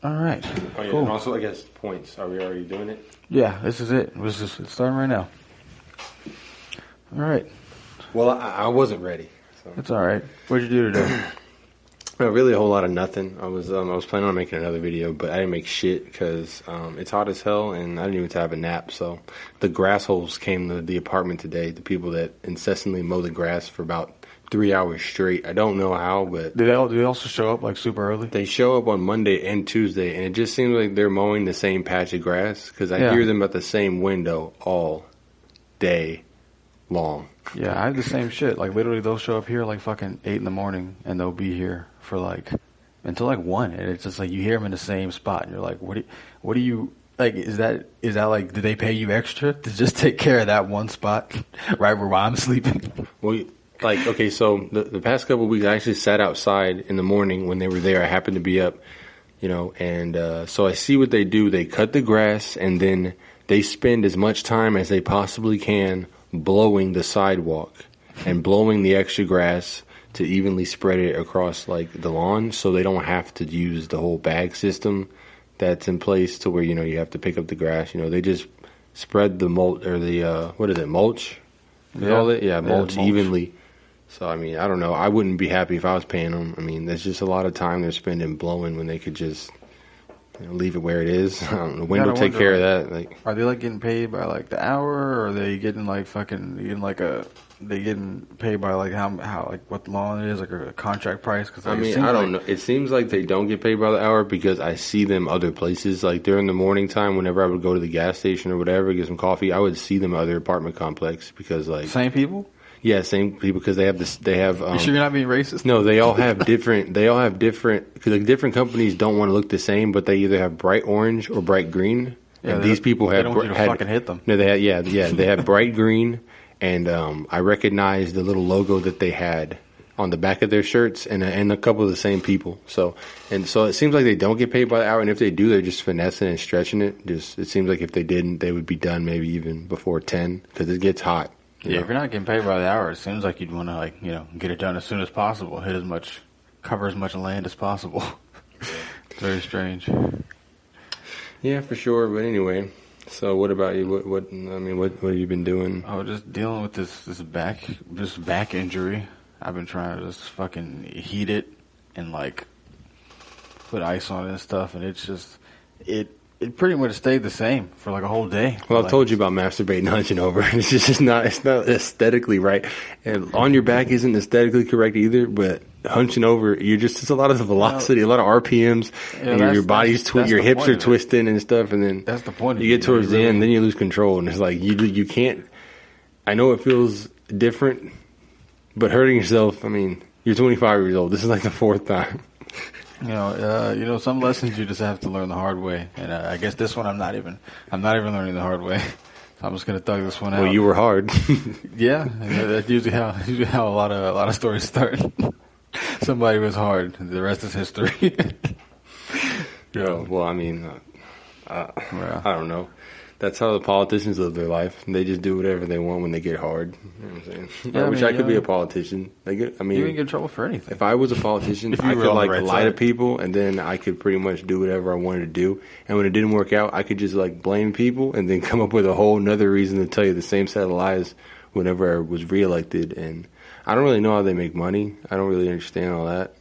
All right. Oh, yeah. Cool. And also, I guess, points. Are we already doing it? Yeah, this is it. It's starting right now. All right. Well, I wasn't ready. So. It's all right. What'd you do today? Really a whole lot of nothing. I was planning on making another video, but I didn't make shit because it's hot as hell, and I didn't even have a nap. So the grass holes came to the apartment today. The people that incessantly mow the grass for about 3 hours straight. I don't know how, but Do they also show up like super early? they show up on Monday and Tuesday, and it just seems like they're mowing the same patch of grass because I hear them at the same window all day long. Yeah, I have the same shit. Like literally, they'll show up here like fucking 8 in the morning, and they'll be here for like until like 1, and it's just like you hear them in the same spot, and you're like, what do you like? Is that like, did they pay you extra to just take care of that one spot right where I'm sleeping? Well, like, okay, so the past couple of weeks, I actually sat outside in the morning when they were there. I happened to be up, and so I see what they do. They cut the grass, and then they spend as much time as they possibly can blowing the sidewalk and blowing the extra grass to evenly spread it across, like, the lawn so they don't have to use the whole bag system that's in place to where, you have to pick up the grass. They just spread the mulch, or the, mulch? Mulch evenly. So, I mean, I don't know. I wouldn't be happy if I was paying them. I mean, there's just a lot of time they're spending blowing when they could just leave it where it is. I don't know. Wind will take care of that. Like, are they like getting paid by like the hour, or are they getting like they getting paid by like how like what the lawn is, like a contract price? Cause I mean, I don't know. It seems like they don't get paid by the hour because I see them other places. Like during the morning time, whenever I would go to the gas station or whatever, get some coffee, I would see them at other apartment complex because like same people. Yeah, same people because they have this. They have. You sure you're not being racist? No, they all have different. Because like different companies don't want to look the same, but they either have bright orange or bright green. Yeah, and these people don't want you to fucking hit them. No, they had. They had bright green, and I recognized the little logo that they had on the back of their shirts, and a couple of the same people. So it seems like they don't get paid by the hour, and if they do, they're just finessing and stretching it. It seems like if they didn't, they would be done maybe even before 10 because it gets hot. Yeah, if you're not getting paid by the hour, it seems like you'd want to get it done as soon as possible, cover as much land as possible. It's very strange. Yeah, for sure. But anyway, so what about you? What have you been doing? Oh, just dealing with this back injury. I've been trying to just fucking heat it and like put ice on it and stuff, and it's just It pretty much stayed the same for like a whole day. Well, I told you about masturbating hunching over. It's just not aesthetically right. And on your back isn't aesthetically correct either, but hunching over, it's a lot of velocity, a lot of RPMs, and your body's your hips are twisting and stuff, and then that's the point. You get towards the end, then you lose control, and it's like you can't. I know it feels different, but hurting yourself. I mean, you're 25 years old. This is like the 4th time. Some lessons you just have to learn the hard way, and I guess this one I'm not even learning the hard way. So I'm just gonna thug this one out. Well, you were hard. Yeah, that's usually how a lot of stories start. Somebody was hard. The rest is history. Well, I mean, I don't know. That's how the politicians live their life. They just do whatever they want when they get hard. You know what I'm saying? Yeah, I wish I could be a politician. You didn't get in trouble for anything. If I was a politician, I could lie to people, and then I could pretty much do whatever I wanted to do. And when it didn't work out, I could just blame people, and then come up with a whole another reason to tell you the same set of lies whenever I was reelected. And I don't really know how they make money. I don't really understand all that.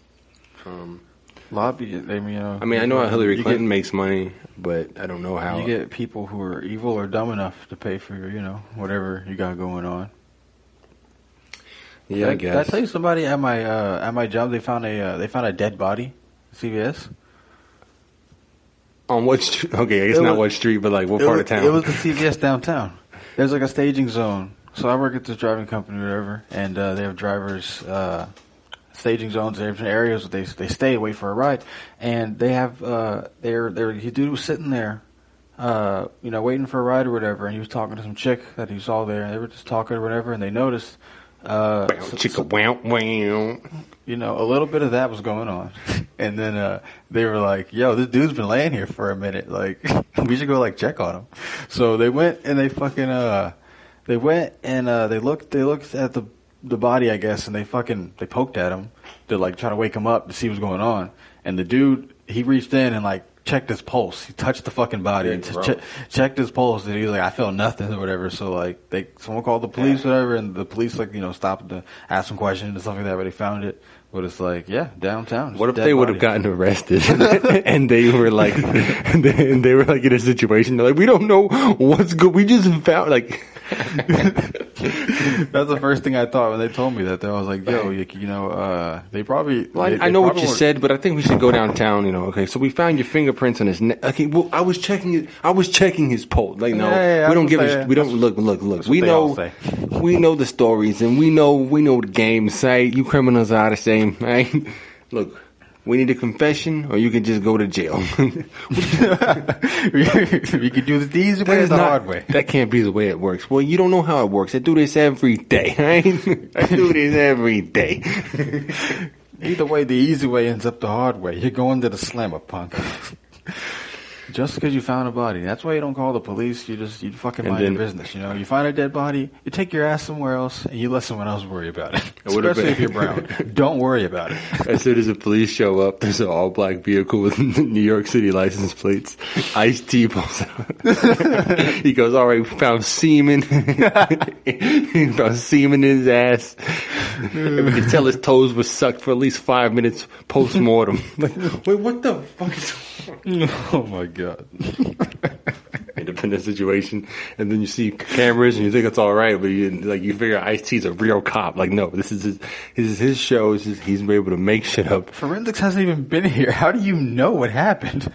Lobby. I mean, I know how Hillary Clinton makes money, but I don't know how. You get people who are evil or dumb enough to pay for your, whatever you got going on. Yeah, I guess. Did I tell you somebody at my job they found a dead body? CVS. On what street? Okay, I guess not what street, but what part of town? It was the CVS downtown. There's like a staging zone. So I work at this driving company or whatever, and they have drivers. Staging zones, different areas. They stay, wait for a ride, and they have he dude was sitting there, waiting for a ride or whatever, and he was talking to some chick that he saw there, and they were just talking or whatever, and they noticed, a little bit of that was going on, and then they were like, "Yo, this dude's been laying here for a minute. Like, we should go check on him." So they went and they fucking they looked at the body, I guess, and they poked at him to try to wake him up to see what's going on. And the dude, he reached in and checked his pulse. He touched the fucking body and Yeah, checked his pulse, and he was like, I felt nothing or whatever. So like, someone called the police, whatever, and the police like, stopped to ask some questions and stuff like that, but they found it. But it's like, yeah, downtown. What if they would have gotten arrested and they were like, and they were like in a situation, they're like, we don't know what's good. We just found like. That's the first thing I thought when they told me that. I was like, yo, they probably. Well, I know what you said, but I think we should go downtown. Okay, so we found your fingerprints on his neck. Okay, well, I was checking it. I was checking his pulse. Like, no, we don't give a. We don't look. We know the stories, and we know the game. Say you criminals are the same. Right? Look. We need a confession, or you can just go to jail. You can do the easy way or the hard way. That can't be the way it works. Well, you don't know how it works. I do this every day. Right? I do this every day. Either way, the easy way ends up the hard way. You're going to the slammer, punk. Just because you found a body. That's why you don't call the police. You fucking mind your business. You find a dead body, you take your ass somewhere else, and you let someone else worry about it. Especially if you're brown. Don't worry about it. As soon as the police show up, there's an all-black vehicle with New York City license plates. Ice-T pulls out. He goes, all right, we found semen. He found semen in his ass. And we can tell his toes were sucked for at least 5 minutes post-mortem. Like, wait, what the fuck is... Oh my god. Independent situation, and then you see cameras and you think it's all right, but you figure Ice-T's a real cop. Like, no, this is his show. He's been able to make shit up. Forensics hasn't even been here. How do you know what happened?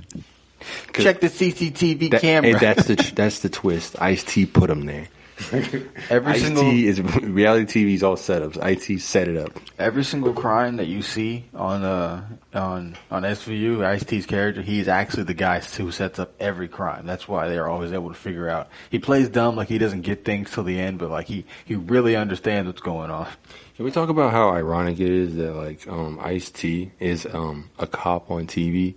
Check the CCTV camera. Hey, that's the twist. Ice-T put him there. Ice-T is reality TV's all setups. Ice-T set it up. Every single crime that you see on SVU, Ice-T's character, he's actually the guy who sets up every crime. That's why they're always able to figure out. He plays dumb, like he doesn't get things till the end, but like he really understands what's going on. Can we talk about how ironic it is that like Ice-T is a cop on TV?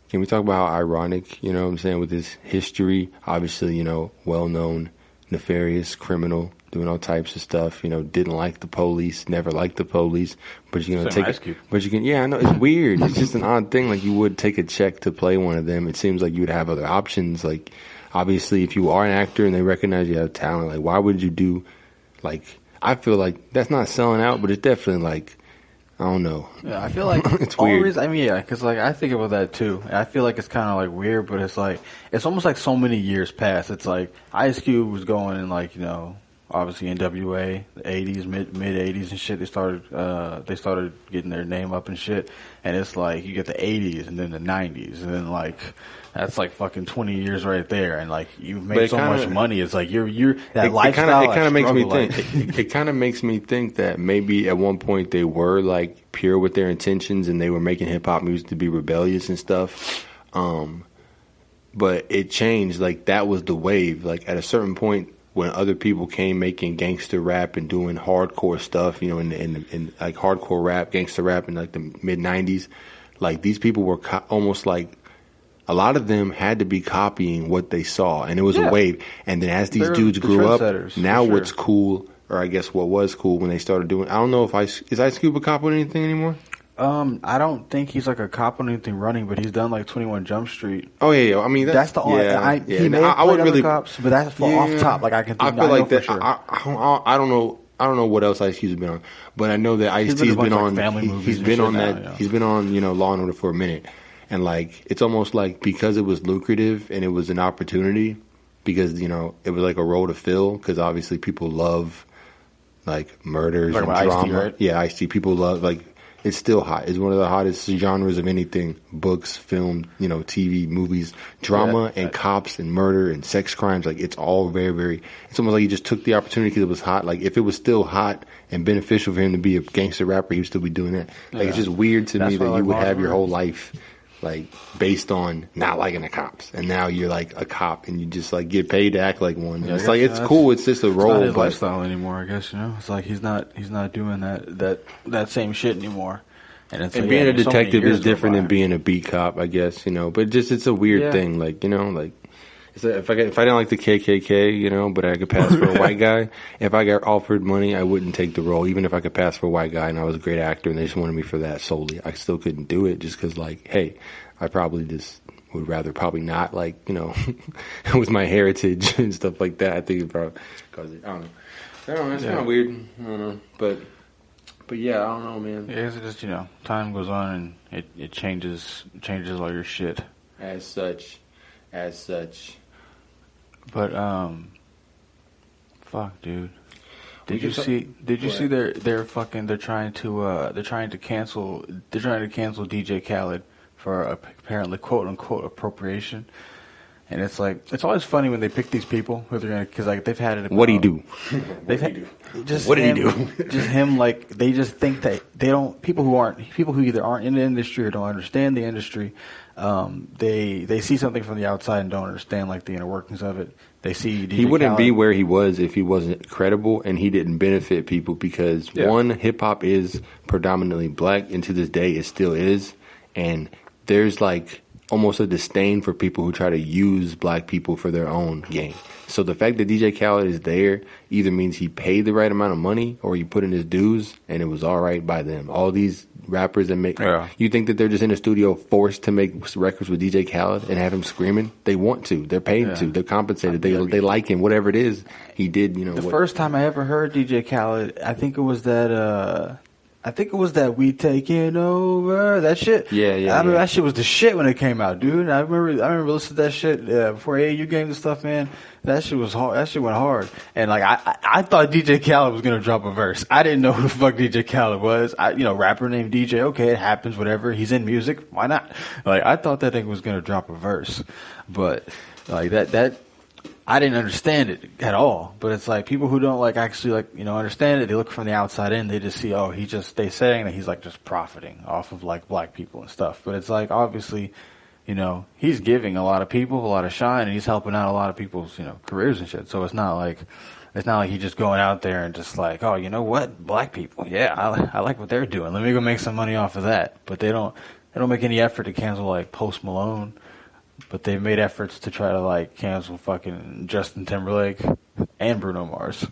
Can we talk about how ironic, you know what I'm saying, with his history? Obviously, well-known, nefarious criminal, doing all types of stuff, didn't like the police, never liked the police, but you're going to take it. But you can, yeah, I know, it's weird. It's just an odd thing. Like, you would take a check to play one of them. It seems like you would have other options. Like, obviously, if you are an actor and they recognize you have talent, like, why would you do, like, I feel like that's not selling out, but it's definitely like, I don't know. Yeah, I feel like it's weird. Because like I think about that too. I feel like it's kind of like weird, but it's like it's almost like so many years past. It's like Ice Cube was going in like obviously NWA, the '80s, mid '80s and shit. They started getting their name up and shit. And it's like you get the '80s and then the '90s and then like. That's like fucking 20 years right there, and like you've made so much money. It's like you're that lifestyle. It kind of makes me think. It kind of makes me think that maybe at one point they were like pure with their intentions, and they were making hip hop music to be rebellious and stuff. But it changed. Like that was the wave. Like at a certain point, when other people came making gangster rap and doing hardcore stuff, in like hardcore rap, gangster rap in like the mid '90s, like these people were almost like. A lot of them had to be copying what they saw, and it was a wave. And then as these dudes grew up, now what's cool, or I guess what was cool when they started doing, I don't know if is Ice Cube a cop on anything anymore? I don't think he's like a cop on anything running, but he's done like 21 Jump Street. Oh yeah. I mean, that's the only. He may have played other cops, but that's off top. Like I can. I feel like that. Sure. I don't know. I don't know what else Ice Cube's been on, but I know that Ice-T's been on. He's been on that. Yeah. He's been on Law and Order for a minute. And like, it's almost like because it was lucrative and it was an opportunity, because, it was like a role to fill, because obviously people love like murders and drama. Ice-T, right? Yeah, Ice-T. People love, like, it's still hot. It's one of the hottest genres of anything. Books, film, TV, movies, drama and cops and murder and sex crimes. Like, it's all very, very, it's almost like he just took the opportunity because it was hot. Like, if it was still hot and beneficial for him to be a gangster rapper, he would still be doing that. Like, it's just weird to me that you would have your whole life like based on not liking the cops, and now you're like a cop and you just like get paid to act like one. Yeah, it's like it's cool. It's just a role. It's not his lifestyle anymore. I guess It's like he's not doing that same shit anymore. And being a detective is different than being a beat cop, I guess. But just it's a weird thing. Like like. If I didn't like the KKK, but I could pass for a white guy, if I got offered money, I wouldn't take the role, even if I could pass for a white guy and I was a great actor and they just wanted me for that solely. I still couldn't do it just because, like, hey, I probably just would rather probably not, like, you know, with my heritage and stuff like that. I think it probably cause it. I don't know. It's kind of weird. I don't know, but yeah, I don't know, man. Yeah, it's just, you know, time goes on and it changes all your shit. As such. But fuck, dude. Did you see they're trying to cancel DJ Khaled for apparently quote unquote appropriation. And it's like, it's always funny when they pick these people who they're gonna, cause like they've had it. What did he do? What did he do? Just him, like, they just think that they don't, people who either aren't in the industry or don't understand the industry, they see something from the outside and don't understand, like, the inner workings of it. They see DJ he wouldn't Khaled. be where he was if he wasn't credible and he didn't benefit people because one, hip hop is predominantly black and to this day it still is, and there's like almost a disdain for people who try to use black people for their own gain. So the fact that DJ Khaled is there either means he paid the right amount of money or he put in his dues and it was all right by them. All these rappers that make, you think that they're just in the studio forced to make records with DJ Khaled and have him screaming? They want to. They're paid to. They're compensated. They like him. Whatever it is, he did. You know, the first time I ever heard DJ Khaled, I think it was that We Taking Over, that shit. Yeah. I remember that shit was the shit when it came out, dude. I remember listening to that shit before AAU games and stuff, man. That shit was hard. That shit went hard. And like I thought DJ Khaled was gonna drop a verse. I didn't know who the fuck DJ Khaled was. Rapper named DJ. Okay, it happens. Whatever. He's in music. Why not? Like I thought that thing was gonna drop a verse, but like that. I didn't understand it at all, but it's like people who don't actually understand it, they look from the outside in, they just see, they saying that he's like just profiting off of like black people and stuff. But it's like, obviously, he's giving a lot of people a lot of shine and he's helping out a lot of people's, careers and shit. So it's not like he's just going out there and just like, oh, you know what? Black people. Yeah, I like what they're doing. Let me go make some money off of that. But they don't make any effort to cancel like Post Malone. But they've made efforts to try to like cancel fucking Justin Timberlake and Bruno Mars.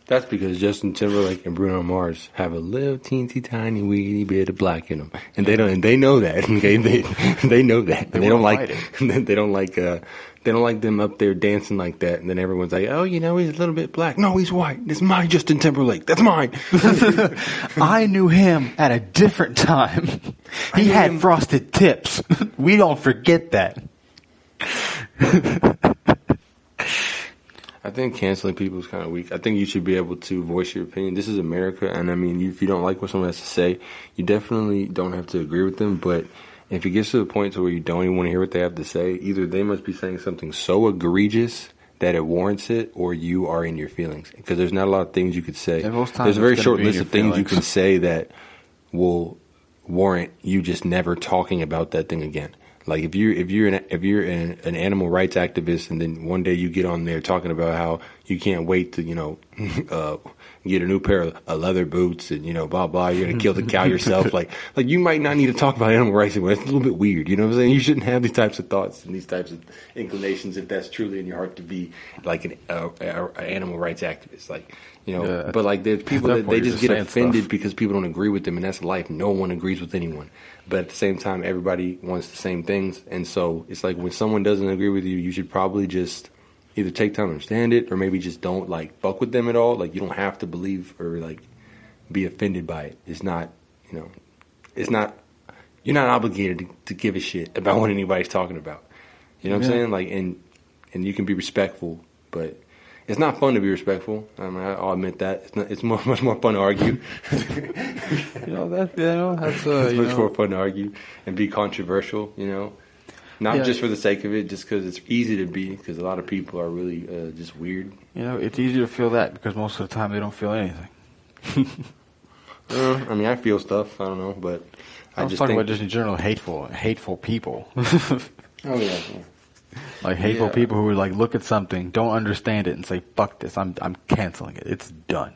That's because Justin Timberlake and Bruno Mars have a little teensy tiny weedy bit of black in them, and they know that. Okay, they know that. They don't like they don't like them up there dancing like that. And then everyone's like, oh, he's a little bit black. No, he's white. This is my Justin Timberlake. That's mine. I knew him at a different time. He had frosted tips. We don't forget that. I think canceling people is kind of weak. I think you should be able to voice your opinion. This is America, and I mean, if you don't like what someone has to say, you definitely don't have to agree with them. But if it gets to the point to where you don't even want to hear what they have to say, either they must be saying something so egregious that it warrants it, or you are in your feelings. Because there's not a lot of things you could say. There's a very short list of things you can say that will warrant you just never talking about that thing again. Like if you're an animal rights activist, and then one day you get on there talking about how you can't wait to get a new pair of leather boots and blah blah, you're gonna kill the cow yourself. like you might not need to talk about animal rights anymore. It's a little bit weird, you know what I'm saying? You shouldn't have these types of thoughts and these types of inclinations if that's truly in your heart to be like an animal rights activist. But like there's people that they just get offended because people don't agree with them, and that's life. No one agrees with anyone. But at the same time, everybody wants the same things. And so it's like when someone doesn't agree with you, you should probably just either take time to understand it or maybe just don't fuck with them at all. Like you don't have to believe or be offended by it. It's not, you're not obligated to give a shit about what anybody's talking about. You know what I'm saying? And you can be respectful, but it's not fun to be respectful. I mean, I'll admit that. It's much more fun to argue. That's much more fun to argue and be controversial. Not just for the sake of it, just because it's easy to be. Because a lot of people are really just weird. It's easy to feel that because most of the time they don't feel anything. I mean, I feel stuff. I don't know, but I was just talking about just in general hateful people. Oh yeah. Like hateful people who would like look at something, don't understand it, and say, "Fuck this! I'm canceling it. It's done.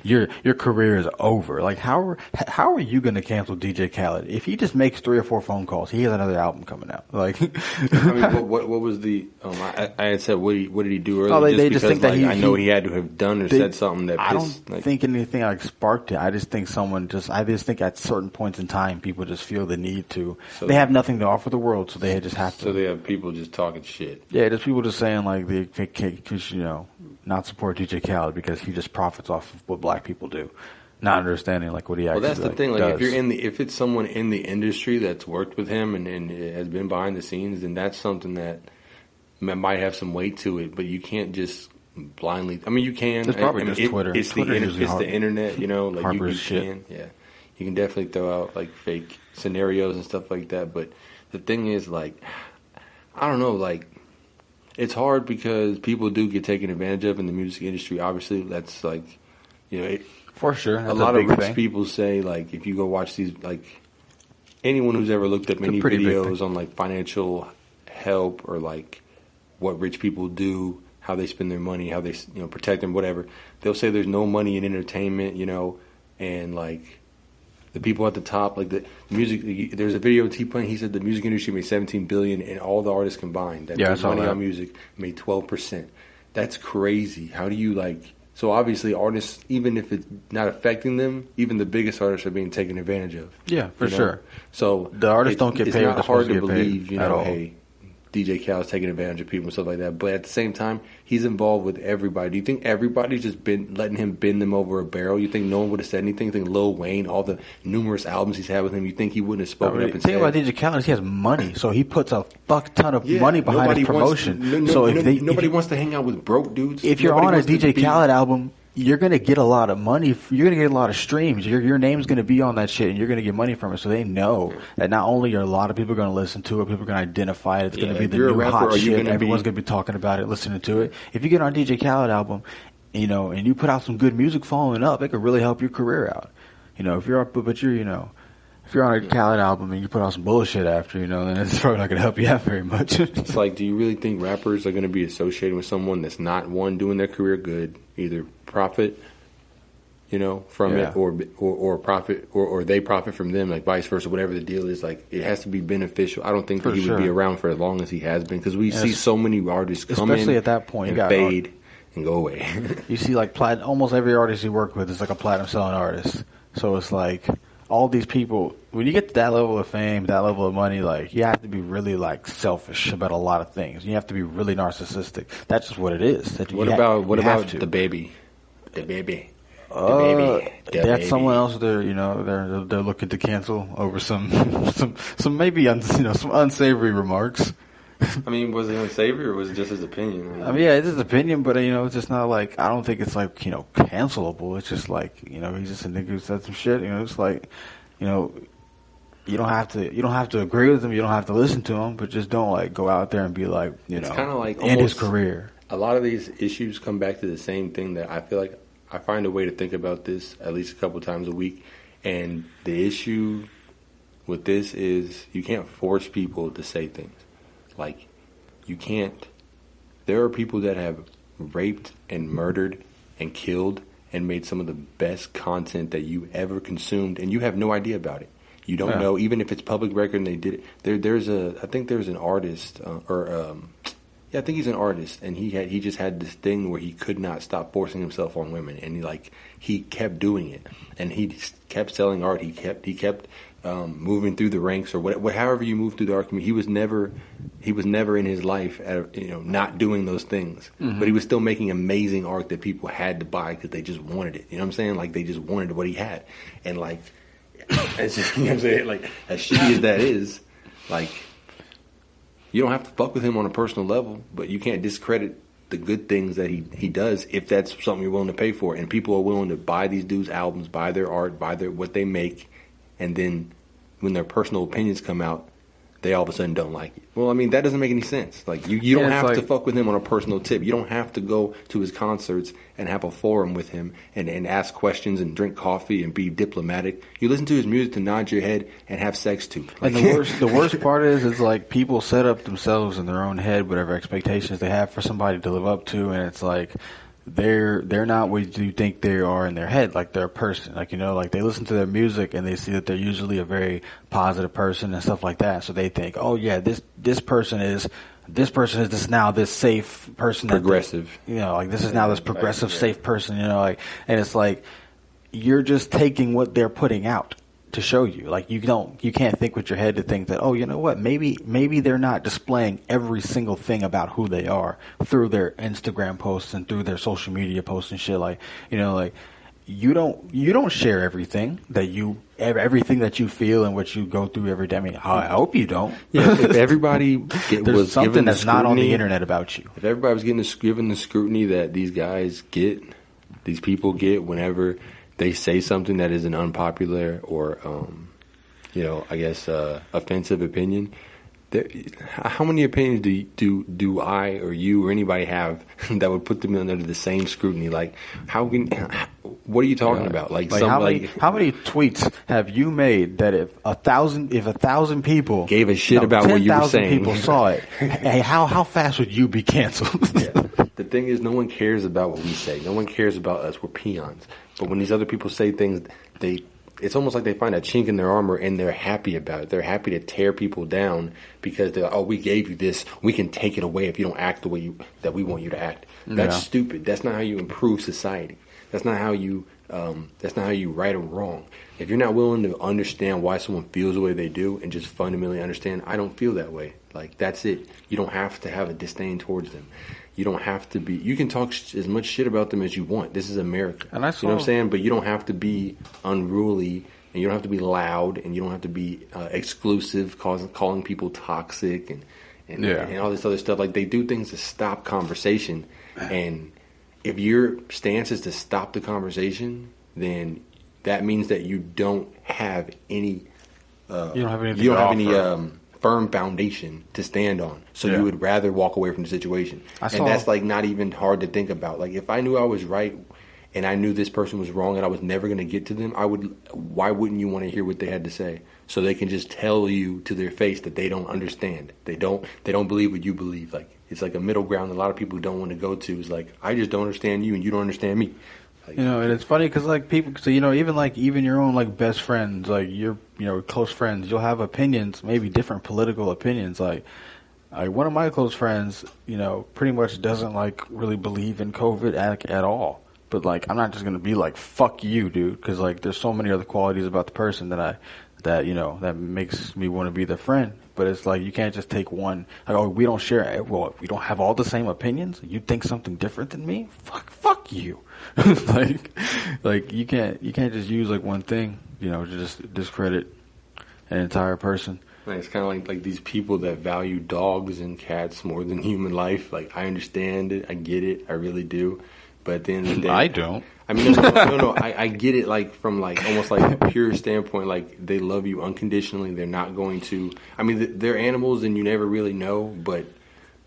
Your career is over." Like how are you going to cancel DJ Khaled if he just makes 3 or 4 phone calls? He has another album coming out. Like, I mean, what was the? I had said what did he do earlier? Oh, they just think that I know he had to have done or said something that. I don't think anything like sparked it. I just think I just think at certain points in time, people just feel the need to. So they have nothing to offer the world, so they just have to. So they have people just talking shit. Yeah, there's people just saying like they can't, not support DJ Khaled because he just profits off of what black people do, not understanding like what he actually. Well, that's the thing. Like does. if it's someone in the industry that's worked with him and has been behind the scenes, then that's something that might have some weight to it. But you can't just blindly. I mean, you can. It's probably just Twitter. It's the internet. Like you shit. can. Yeah, you can definitely throw out like fake scenarios and stuff like that. But the thing is, like, I don't know, like. It's hard because people do get taken advantage of in the music industry. Obviously, that's like, for sure. That's a lot of rich thing. people say like if you go watch these, like anyone who's ever looked up any videos on like financial help or like what rich people do, how they spend their money, how they protect them, whatever, they'll say there's no money in entertainment, and like. The people at the top, like the music, there's a video T-Pain, he said the music industry made $17 billion and all the artists combined that made money on music made 12%. That's crazy. How do you so obviously artists, even if it's not affecting them, even the biggest artists are being taken advantage of. Yeah, for sure. So the artists don't get paid. It's not hard to believe, at all. Hey, DJ Khaled's taking advantage of people and stuff like that. But at the same time, he's involved with everybody. Do you think everybody's just been letting him bend them over a barrel? You think no one would have said anything? You think Lil Wayne, all the numerous albums he's had with him, you think he wouldn't have spoken up and said? The thing about DJ Khaled is he has money, so he puts a fuck ton of money behind his promotion. Nobody wants to hang out with broke dudes. If you're on a DJ Khaled album, you're going to get a lot of money. You're going to get a lot of streams. Your name's going to be on that shit, and you're going to get money from it. So they know that not only are a lot of people going to listen to it, people are going to identify it. It's going to be the new hot shit. Everyone's going to be talking about it, listening to it. If you get on a DJ Khaled album, and you put out some good music following up, it could really help your career out. If you're up, but you're, if you're on a Khaled album and you put out some bullshit after, then it's probably not going to help you out very much. It's like, do you really think rappers are going to be associated with someone that's not, one, doing their career good, either profit, from it, or profit, or they profit from them, like vice versa, whatever the deal is. Like, it has to be beneficial. I don't think that he would be around for as long as he has been, because we see so many artists come in, especially at that point, and fade and go away. You see, like, almost every artist you work with is like a platinum selling artist. So it's like all these people, when you get to that level of fame, that level of money, like, you have to be really like selfish about a lot of things. You have to be really narcissistic. That's just what it is. What about the baby? The baby. That's someone else. They're looking to cancel over some maybe some unsavory remarks. I mean, was it unsavory or was it just his opinion? I mean, yeah, it's his opinion, but it's just not like, I don't think it's like cancelable. It's just like he's just a nigga who said some shit. It's like you don't have to agree with him. You don't have to listen to him, but just don't like go out there and be like it's kind of like end his career. A lot of these issues come back to the same thing that I feel like I find a way to think about this at least a couple times a week, and the issue with this is you can't force people to say things. Like, you can't. There are people that have raped and murdered and killed and made some of the best content that you ever consumed, and you have no idea about it. You don't know, even if it's public record and they did it. I think there's an artist, I think he's an artist, and he just had this thing where he could not stop forcing himself on women, and he kept doing it, and he just kept selling art. He kept moving through the ranks, or however you move through the art community. He was never in his life not doing those things, but he was still making amazing art that people had to buy because they just wanted it. You know what I'm saying? Like, they just wanted what he had, and like, it's just, you know what I'm saying? Like, as shitty as that is, like, you don't have to fuck with him on a personal level, but you can't discredit the good things that he does if that's something you're willing to pay for. And people are willing to buy these dudes' albums, buy their art, buy what they make, and then when their personal opinions come out, they all of a sudden don't like it. Well, I mean, that doesn't make any sense. Like, you don't have to fuck with him on a personal tip. You don't have to go to his concerts and have a forum with him and ask questions and drink coffee and be diplomatic. You listen to his music to nod your head and have sex too. And the worst part is like people set up themselves in their own head whatever expectations they have for somebody to live up to, and it's like they're not what you think they are in their head. Like, they're a person. Like, like they listen to their music and they see that they're usually a very positive person and stuff like that. So they think, oh yeah, this person is this now this safe person, progressive. Like this is now this progressive safe person. And it's like you're just taking what they're putting out to show you. Like, you can't think with your head to think that, oh, you know what, maybe they're not displaying every single thing about who they are through their Instagram posts and through their social media posts and shit. Like, like you don't share everything that you feel and what you go through every day. I mean, I hope you don't. Yeah, if everybody was something given that's not on the internet about you. If everybody was given the scrutiny that these guys get, these people get whenever they say something that is an unpopular or, I guess, offensive opinion. How many opinions do I or you or anybody have that would put them under the same scrutiny? Like, what are you talking about? Like how many tweets have you made that if a thousand people gave a shit about what you were saying, 10,000 people saw it, hey, how fast would you be canceled? Yeah. The thing is, no one cares about what we say. No one cares about us. We're peons. But when these other people say things, it's almost like they find a chink in their armor and they're happy about it. They're happy to tear people down because they're like, oh, we gave you this. We can take it away if you don't act the way that we want you to act. That's stupid. That's not how you improve society. That's not how you right or wrong. If you're not willing to understand why someone feels the way they do and just fundamentally understand, I don't feel that way. Like, that's it. You don't have to have a disdain towards them. You don't have to be. You can talk as much shit about them as you want. This is America. And you know what I'm saying? But you don't have to be unruly, and you don't have to be loud, and you don't have to be exclusive, calling people toxic, and all this other stuff. Like, they do things to stop conversation, and if your stance is to stop the conversation, then that means that you don't have any. You don't have any firm foundation to stand on. So you would rather walk away from the situation. And that's like not even hard to think about. Like, if I knew I was right and I knew this person was wrong and I was never going to get to them, why wouldn't you want to hear what they had to say? So they can just tell you to their face that they don't understand. They don't believe what you believe. Like, it's like a middle ground that a lot of people don't want to go to. Is like, I just don't understand you and you don't understand me. Like, and it's funny because like people, so even your own like best friends, like your close friends, you'll have opinions, maybe different political opinions. Like one of my close friends, pretty much doesn't like really believe in COVID at all. But like, I'm not just gonna be like, fuck you, dude, because like there's so many other qualities about the person that makes me want to be their friend. But it's like, you can't just take one, like, oh, we don't have all the same opinions. You think something different than me? Fuck you. like you can't just use like one thing, to just discredit an entire person. Like, it's kind of like these people that value dogs and cats more than human life. Like, I understand it, I get it, I really do. But at the end of the day, I don't. I mean, no. I get it, like, from like almost like a pure standpoint. Like, they love you unconditionally. They're not going to. I mean, they're animals, and you never really know. But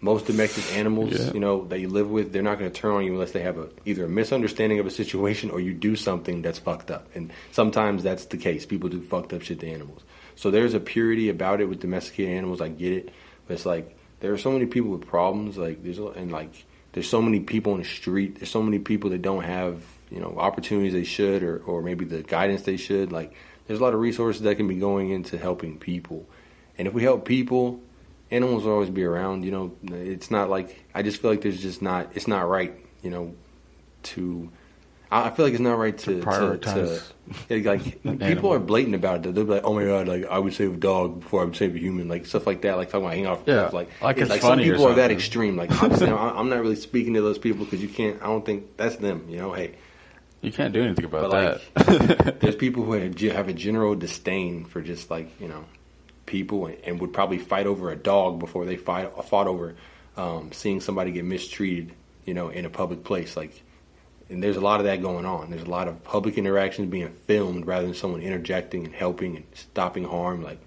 most domestic animals, that you live with, they're not going to turn on you unless they have either a misunderstanding of a situation or you do something that's fucked up. And sometimes that's the case. People do fucked up shit to animals. So there's a purity about it with domesticated animals. I get it, but it's like there are so many people with problems. Like, there's so many people on the street. There's so many people that don't have, opportunities they should, or maybe the guidance they should. Like, there's a lot of resources that can be going into helping people. And if we help people, animals will always be around. It's not like, I just feel like it's not right, I feel like it's not right to prioritize. People are blatant about it. They'll be like, oh my God, like, I would save a dog before I would save a human, like stuff like that, like talking about hanging off stuff. Like it's some people are that extreme. Like, obviously, I'm not really speaking to those people because I don't think that's them, hey. You can't do anything about that. Like, there's people who have a general disdain for just like, people and would probably fight over a dog before they fought over seeing somebody get mistreated, in a public place. Like, and there's a lot of that going on. There's a lot of public interactions being filmed rather than someone interjecting and helping and stopping harm. Like,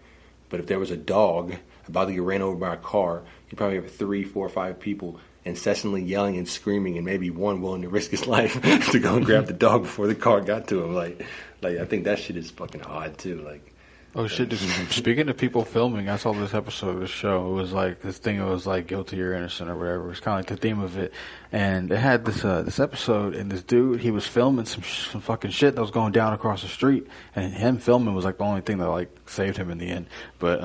but if there was a dog about to get ran over by a car. You probably have 3, 4, 5 people incessantly yelling and screaming, and maybe one willing to risk his life to go and grab the dog before the car got to him. Like I think that shit is fucking odd too. Like, oh shit! Speaking of people filming, I saw this episode of the show. It was like this thing. It was like guilty or innocent or whatever. It's kind of like the theme of it. And it had this episode, and this dude, he was filming some fucking shit that was going down across the street, and him filming was like the only thing that like saved him in the end. But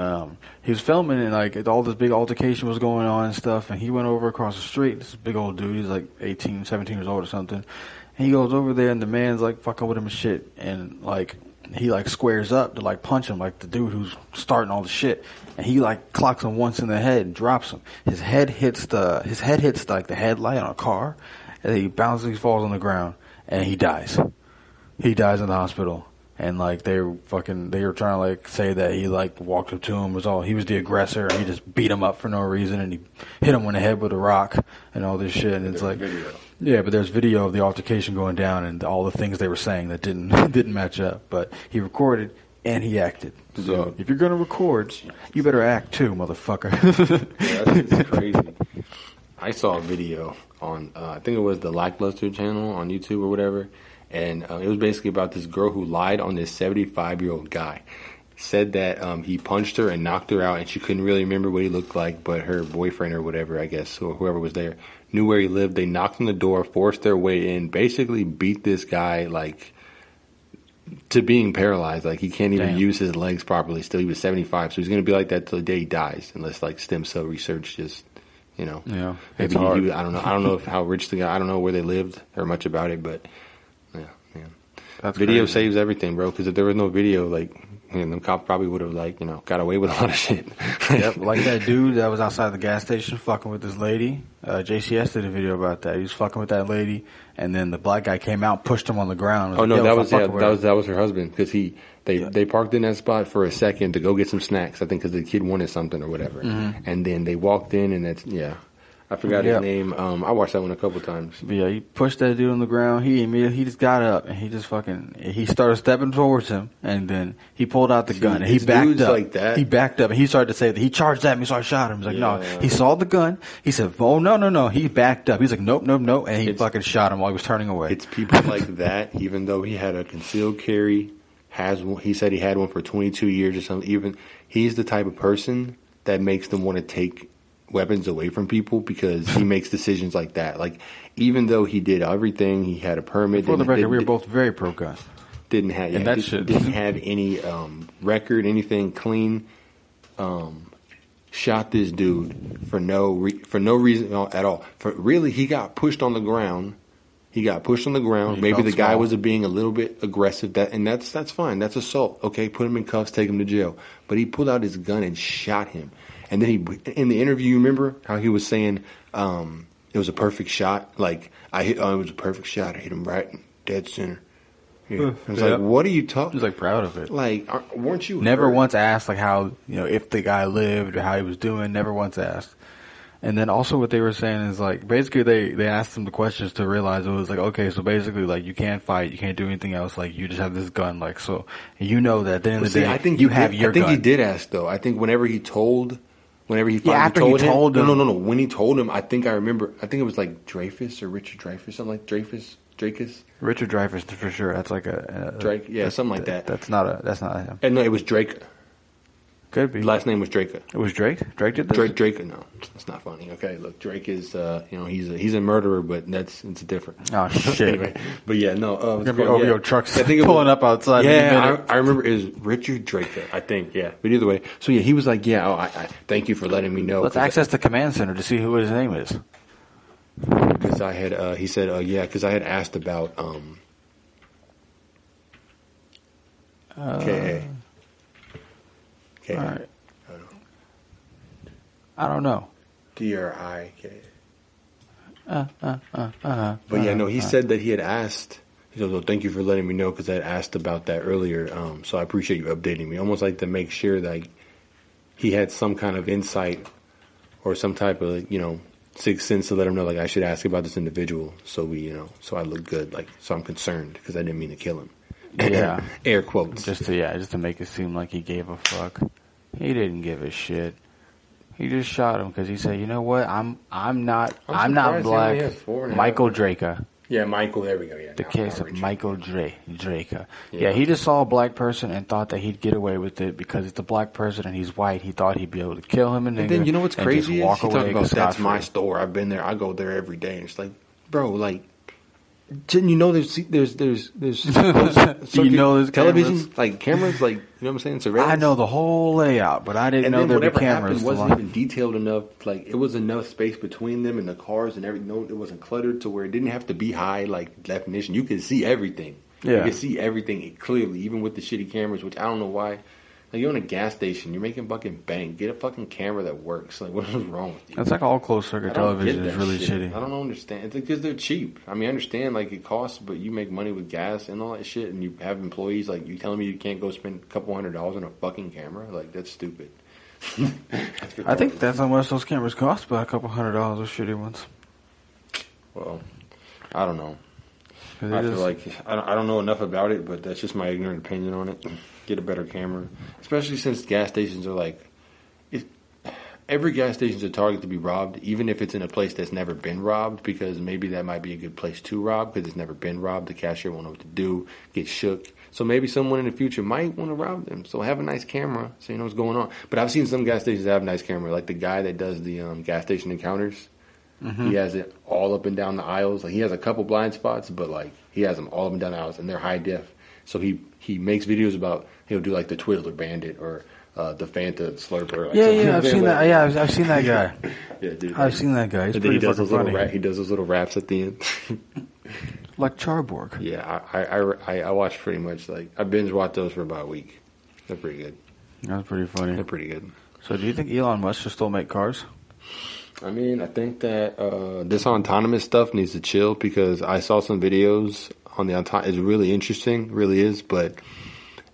he was filming, and like all this big altercation was going on and stuff. And he went over across the street. This big old dude. He's like 18, 17 years old or something. And he goes over there, and the man's like fucking with him and shit, and like. He like squares up to like punch him, like the dude who's starting all the shit, and he like clocks him once in the head and drops him. His head hits like the headlight on a car, and he bounces, he falls on the ground, and he dies. He dies in the hospital, and like they were trying to like say that he like walked up to him, he was the aggressor, and he just beat him up for no reason, and he hit him in the head with a rock and all this shit, and it's like. Video. Yeah, but there's video of the altercation going down and all the things they were saying that didn't match up. But he recorded and he acted. So if you're gonna record, you better act too, motherfucker. Yeah, that's crazy. I saw a video on I think it was the Lackluster channel on YouTube or whatever, and it was basically about this girl who lied on this 75-year-old guy. Said that he punched her and knocked her out, and she couldn't really remember what he looked like, but her boyfriend or whatever, I guess, or whoever was there, knew where he lived. They knocked on the door, forced their way in, basically beat this guy like to being paralyzed. Like he can't even use his legs properly. Still, he was 75, so he's going to be like that till the day he dies, unless like stem cell research just, yeah, maybe he, I don't know how rich the guy. I don't know where they lived or much about it, but yeah, man. That's video crazy. Saves everything, bro. Because if there was no video, like. And the cop probably would have, like, got away with a lot of shit. Yep, like that dude that was outside the gas station fucking with this lady. JCS did a video about that. He was fucking with that lady, and then the black guy came out, pushed him on the ground. Oh, no, that was her husband, because they parked in that spot for a second to go get some snacks, I think, because the kid wanted something or whatever. Mm-hmm. And then they walked in, and I forgot his name. I watched that one a couple times. But yeah, he pushed that dude on the ground. He just got up and he started stepping towards him, and then he pulled out the gun and he backed up. Like that. He backed up and he started to say that he charged at me, so I shot him. He's like, no. He saw the gun. He said, oh no. He backed up. He's like, nope, and he fucking shot him while he was turning away. It's people like that. Even though he had a concealed carry, he said he had one for 22 years or something. Even he's the type of person that makes them want to take weapons away from people because he makes decisions like that. Like, even though he did everything, he had a permit. For the record, we were both very pro-gun. Didn't have any record, anything clean. Shot this dude for no reason at all. He got pushed on the ground. Maybe the guy was being a little bit aggressive. That's fine. That's assault. Okay, put him in cuffs, take him to jail. But he pulled out his gun and shot him. And then in the interview, you remember how he was saying it was a perfect shot? Like, it was a perfect shot. I hit him right in dead center. Yeah. I was like, what are you talking? He was like proud of it. Like, weren't you never hurt? Once asked like how, if the guy lived or how he was doing, never once asked. And then also what they were saying is like, basically they asked him the questions to realize it was like, okay, so basically like you can't fight, you can't do anything else, like you just have this gun, like, so that at the end of the day, I think you have your gun. I think he did ask though. I think whenever he told him, when he told him, I think I remember, I think it was like Dreyfus or Richard Dreyfus, something like Dreyfus. Richard Dreyfus for sure. That's like a Drake, something like that. That's not him. And no, it was Drake. Could be. Last name was Drake. It was Drake? Drake did this? Drake, no. That's not funny. Okay, look, Drake is, he's a murderer, but it's different. Oh, shit. Anyway, but yeah, no. It's going to be over your trucks pulling up outside. Yeah, I remember it was Richard Drake, I think, yeah. But either way, so yeah, he was like, I thank you for letting me know. Let's access the command center to see who his name is. Because I had, he said, because I had asked about, K.A. All right. I don't know. D-R-I-K. But yeah, no, he said that he had asked. He said, well, thank you for letting me know because I had asked about that earlier. So I appreciate you updating me. Almost like to make sure that he had some kind of insight or some type of, sixth sense to let him know, like, I should ask about this individual so so I look good. Like, so I'm concerned because I didn't mean to kill him. Yeah. Air quotes. Just to make it seem like he gave a fuck. He didn't give a shit. He just shot him because he said, "You know what? I'm not surprised he black." only has 4.5. Michael Draca. Yeah, Michael. There we go. Yeah, The case of Michael Draca. Yeah. Yeah, he just saw a black person and thought that he'd get away with it because it's a black person and he's white. He thought he'd be able to kill him and then you know what's crazy is walk he away talking about that's my scot-free. store. I've been there. I go there every day. And it's like, bro, like, didn't you know there's You know there's television cameras? like cameras like you know what I'm saying surveillance. I know the whole layout, but I didn't And know then there'd be whatever cameras. happened wasn't even detailed enough. Like it was enough space between them and the cars and everything. No, it wasn't cluttered to where it didn't have to be high like definition. You could see everything. Yeah. You could see everything clearly, even with the shitty cameras. Which I don't know why. Like you're in a gas station, you're making fucking bank. Get a fucking camera that works. Like what is wrong with you? It's like all closed circuit television is really shitty. I don't understand. It's because they're cheap. I mean, I understand like it costs, but you make money with gas and all that shit, and you have employees. Like you telling me you can't go spend a couple $100 on a fucking camera? Like that's stupid. I think that's how much those cameras cost, about a couple $100, those shitty ones. Well, I don't know. I feel like I don't know enough about it, but that's just my ignorant opinion on it. Get a better camera, especially since gas stations are like, every gas station is a target to be robbed, even if it's in a place that's never been robbed, because maybe that might be a good place to rob because it's never been robbed. The cashier won't know what to do, get shook. So maybe someone in the future might want to rob them. So have a nice camera so you know what's going on. But I've seen some gas stations that have a nice camera, like the guy that does the gas station encounters. Mm-hmm. He has it all up and down the aisles. Like he has a couple blind spots, but like he has them all up and down the aisles, and they're high def. So he makes videos about he'll do like the Twizzler Bandit or the Fanta Slurper. Like I've seen that. Yeah, I've seen that guy. Yeah, dude. I've seen that guy. He's pretty fucking funny. He does those little raps at the end. Like Charborg. Yeah, I watched pretty much like I binge watched those for about a week. They're pretty good. That's pretty funny. They're pretty good. So do you think Elon Musk should still make cars? I mean, I think that this autonomous stuff needs to chill because I saw some videos on the autonomous. It's really interesting, really is, but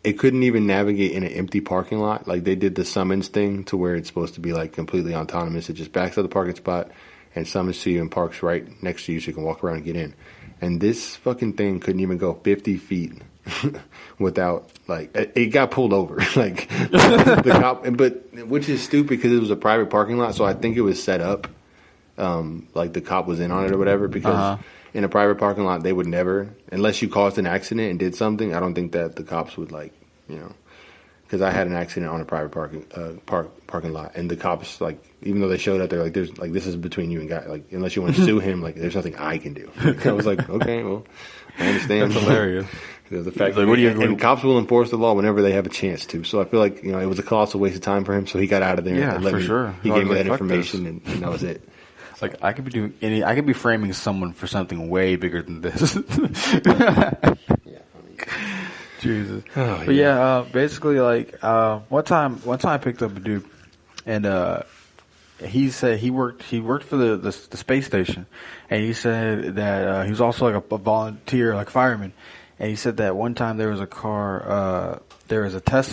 it couldn't even navigate in an empty parking lot. Like they did the summons thing to where it's supposed to be like completely autonomous. It just backs up the parking spot and summons to you and parks right next to you so you can walk around and get in. And this fucking thing couldn't even go 50 feet without, like, it got pulled over. Like, the cop, but, which is stupid because it was a private parking lot, so I think it was set up, like the cop was in on it or whatever, because in a private parking lot, they would never, unless you caused an accident and did something, I don't think that the cops would, like, you know, because I had an accident on a private parking lot, and the cops, like, even though they showed up, they're like, "There's like this is between you and guy. Like, unless you want to sue him, like, there's nothing I can do." Like, I was like, "Okay, well, I understand." That's hilarious. The fact like, and cops will enforce the law whenever they have a chance to. So I feel like it was a colossal waste of time for him. So he got out of there. Yeah, and let for me, sure. He gave me that information, and that was it. It's like I could be doing I could be framing someone for something way bigger than this. Jesus. Oh, but yeah, basically, like one time I picked up a dude, and he said he worked for the space station, and he said that he was also like a volunteer, like fireman, and he said that one time there was a Tesla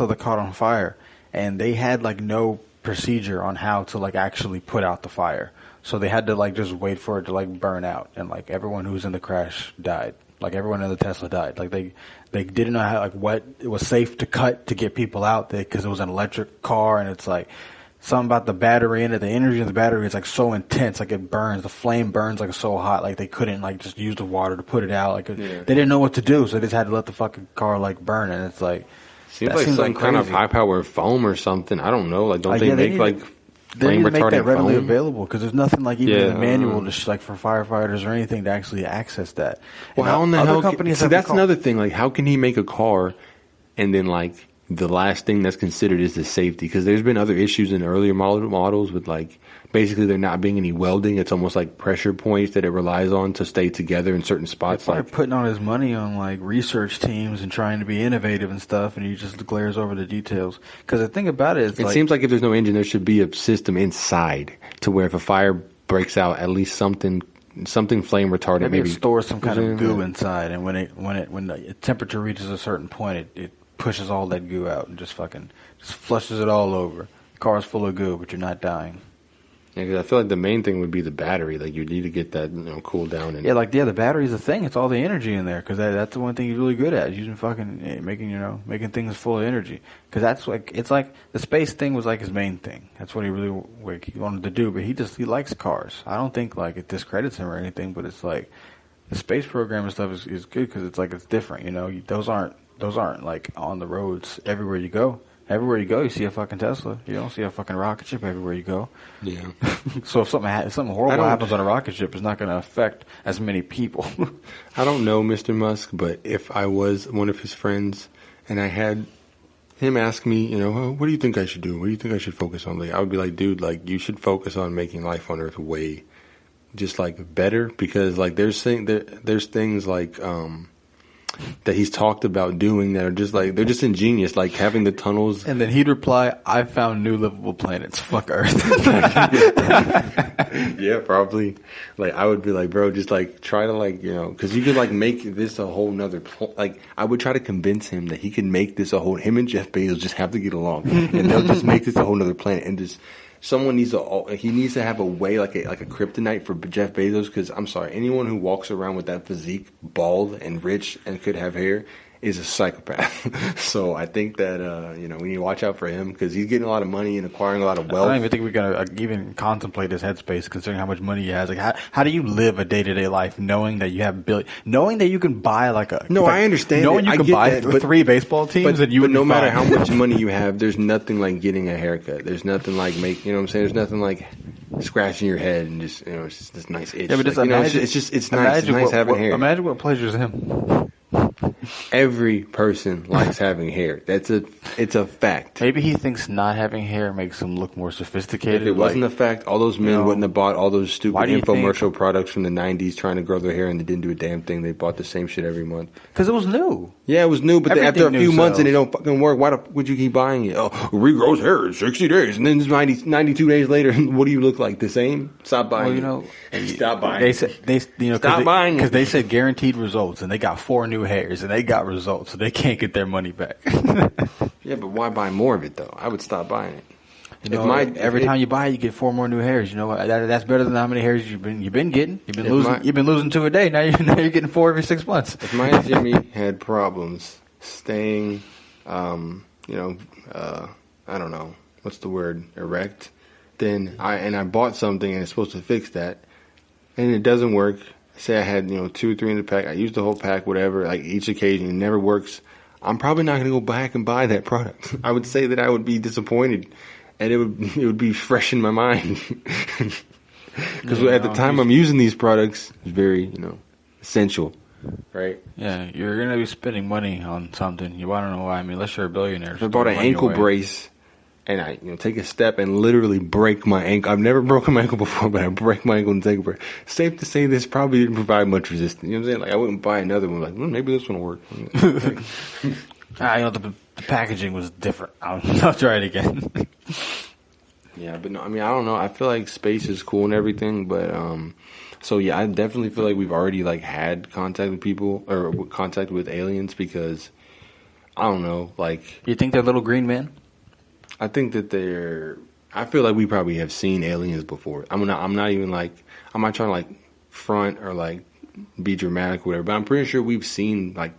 that caught on fire, and they had like no procedure on how to like actually put out the fire, so they had to like just wait for it to like burn out, and like everyone who was in the crash died. Like everyone in the Tesla died. Like they didn't know how, like what it was safe to cut to get people out there because it was an electric car, and it's like something about the battery in it. The energy of the battery is like so intense, like it burns. The flame burns like so hot. Like they couldn't like just use the water to put it out. Like they didn't know what to do, so they just had to let the fucking car like burn. And it's like seems like some kind of high power foam or something. I don't know. Like don't they make like they need to make that readily foam? Available because there's nothing like even in the manual just like for firefighters or anything to actually access that. Well, how in the hell? See, that's another thing. Like, how can he make a car and then like the last thing that's considered is the safety? Because there's been other issues in earlier models with like basically there not being any welding. It's almost like pressure points that it relies on to stay together in certain spots. Like putting all his money on like research teams and trying to be innovative and stuff, and he just glares over the details. Because the thing about it is, it seems like if there's no engine, there should be a system inside to where if a fire breaks out, at least something flame retardant. Maybe it stores some kind of goo inside, and when the temperature reaches a certain point, it pushes all that goo out and just flushes it all over. The car's full of goo, but you're not dying. Yeah, because I feel like the main thing would be the battery. Like, you need to get that, cool down. And the battery's the thing. It's all the energy in there, because that's the one thing he's really good at, is using fucking making things full of energy. Because that's it's like the space thing was like his main thing. That's what he really he wanted to do. But he likes cars. I don't think like it discredits him or anything. But it's like the space program and stuff is good because it's like it's different. Those aren't like on the roads everywhere you go. Everywhere you go, you see a fucking Tesla. You don't see a fucking rocket ship everywhere you go. Yeah. So if something horrible happens on a rocket ship, it's not going to affect as many people. I don't know Mr. Musk, but if I was one of his friends and I had him ask me, what do you think I should do? What do you think I should focus on? Like, I would be like, dude, like, you should focus on making life on Earth way just like better, because like there's things like that he's talked about doing that are just like, they're just ingenious, like having the tunnels. And then he'd reply, I found new livable planets. Fuck Earth. Yeah, probably. Like, I would be like, bro, just like try to like, because you could like make this a whole nother, like, I would try to convince him that he can make this him and Jeff Bezos just have to get along and they'll just make this a whole nother planet, and just someone needs to have a way, like a kryptonite for Jeff Bezos, because I'm sorry, anyone who walks around with that physique, bald and rich and could have hair, is a psychopath. So I think that we need to watch out for him, because he's getting a lot of money and acquiring a lot of wealth. I don't even think we're gonna even contemplate his headspace, considering how much money he has. Like, how do you live a day-to-day life knowing that you have knowing that you can buy I understand. Knowing you can buy 3 baseball teams, and but no matter how much money you have, there's nothing like getting a haircut. There's nothing like making. What I'm saying? There's nothing like scratching your head and just it's just this nice itch. Yeah, but just imagine, it's nice. It's nice having hair. Imagine what pleasures him. Every person likes having hair. It's a fact. Maybe he thinks not having hair makes him look more sophisticated. If it wasn't a fact, all those men wouldn't have bought all those stupid infomercial products from the 90s trying to grow their hair, and they didn't do a damn thing. They bought the same shit every month. Because it was new. Yeah, it was new, but after a few months and it don't fucking work, why would you keep buying it? Oh, regrows hair in 60 days, and then 92 days later, what do you look like? The same? Stop buying it. Stop buying it. Stop buying it. Because they said guaranteed results, and they got 4 new hairs, and they got results, so they can't get their money back. Yeah, but why buy more of it, though? I would stop buying it. Every time you buy it, you get 4 more new hairs. You know what? That's better than how many hairs you've been getting. You've been losing 2 a day. Now you're getting 4 every 6 months. If my Jimmy had problems staying, I don't know, what's the word, erect, then I bought something and it's supposed to fix that, and it doesn't work. Say I had 2 or 3 in the pack. I used the whole pack, whatever. Like each occasion, it never works. I'm probably not going to go back and buy that product. I would say that I would be disappointed. And it would be fresh in my mind, because at the time I'm using these products, it's very essential, right? Yeah, you're gonna be spending money on something. You want to know why? I mean, unless you're a billionaire. If I bought an ankle brace, and I take a step and literally break my ankle. I've never broken my ankle before, but I break my ankle and take a break. Safe to say, this probably didn't provide much resistance. You know what I'm saying? Like, I wouldn't buy another one. Like, maybe this one will work. The packaging was different. I'll try it again. Yeah, but no, I mean, I don't know. I feel like space is cool and everything, but so yeah, I definitely feel like we've already like had contact with people or contact with aliens, because I don't know, like. You think they're little green men? I think that I feel like we probably have seen aliens before. I'm not even like, I'm not trying to like front or like be dramatic or whatever, but I'm pretty sure we've seen like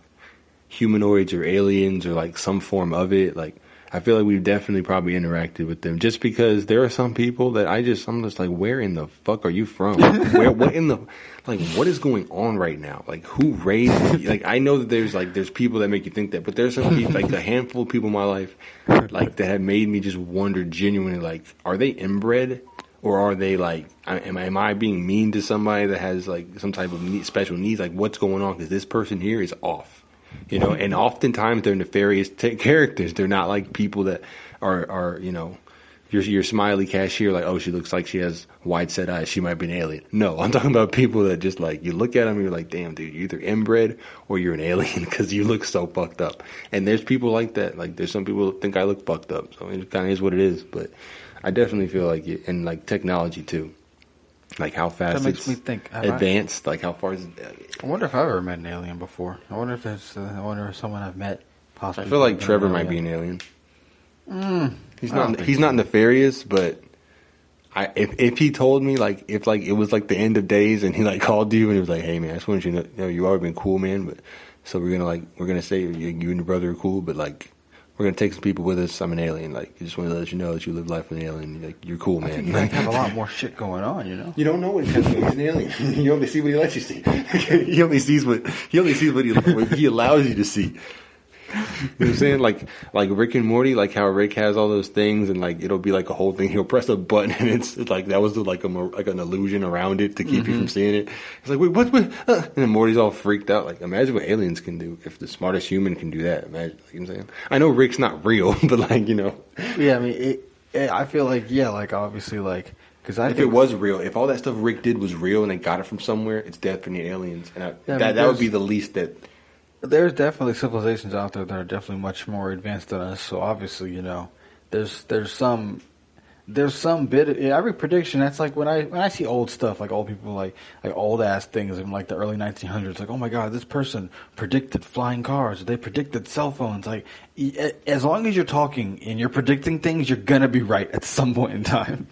humanoids or aliens or like some form of it. Like, I feel like we've definitely probably interacted with them, just because there are some people that I'm just like, where in the fuck are you from? What is going on right now? Like, who raised you? Like, I know that there's people that make you think that, but there's some people, like a handful of people in my life, like, that have made me just wonder genuinely, like, are they inbred? Or are they like, am I being mean to somebody that has like some type of special needs? Like, what's going on? Because this person here is off. And oftentimes they're nefarious characters. They're not like people that are your smiley cashier, like, oh, she looks like she has wide set eyes, she might be an alien. No, I'm talking about people that just like, you look at them and you're like, damn, dude, you're either inbred or you're an alien, because you look so fucked up. And there's people like that. Like, there's some people that think I look fucked up. So it kind of is what it is. But I definitely feel like it, and like technology too. Like how fast that makes me think. Advanced, like how far is it? I wonder if I've ever met an alien before. I wonder if someone I've met possibly. I feel like Trevor might be an alien. He's not nefarious, but if he told me like if like it was like the end of days and he like called you and he was like, hey man, I just want you to know you've always been cool, man, but so we're gonna say you and your brother are cool, but like we're gonna take some people with us. I'm an alien. Like, I just want to let you know that you live life with an alien. Like, you're cool, man. I think you have a lot more shit going on, you know. You don't know what he's doing. He's an alien. You only see what he lets you see. He only sees what he allows you to see. You know what I'm saying? Like Rick and Morty, like how Rick has all those things, and like it'll be like a whole thing. He'll press a button, and it's like that was like an illusion around it to keep you from seeing it. It's like, wait, what? And then Morty's all freaked out. Like, imagine what aliens can do if the smartest human can do that. Imagine, like, you know what I'm saying? I know Rick's not real, but like, you know. Yeah, I mean, I feel like like obviously like. If it was real, if all that stuff Rick did was real and they got it from somewhere, it's definitely aliens, and that would be the least that. There's definitely civilizations out there that are definitely much more advanced than us. So obviously, you know, there's some bit of every prediction. That's like when I see old stuff, like old people, like old ass things in like the early 1900s. Like, oh my god, this person predicted flying cars. They predicted cell phones. Like, as long as you're talking and you're predicting things, you're gonna be right at some point in time.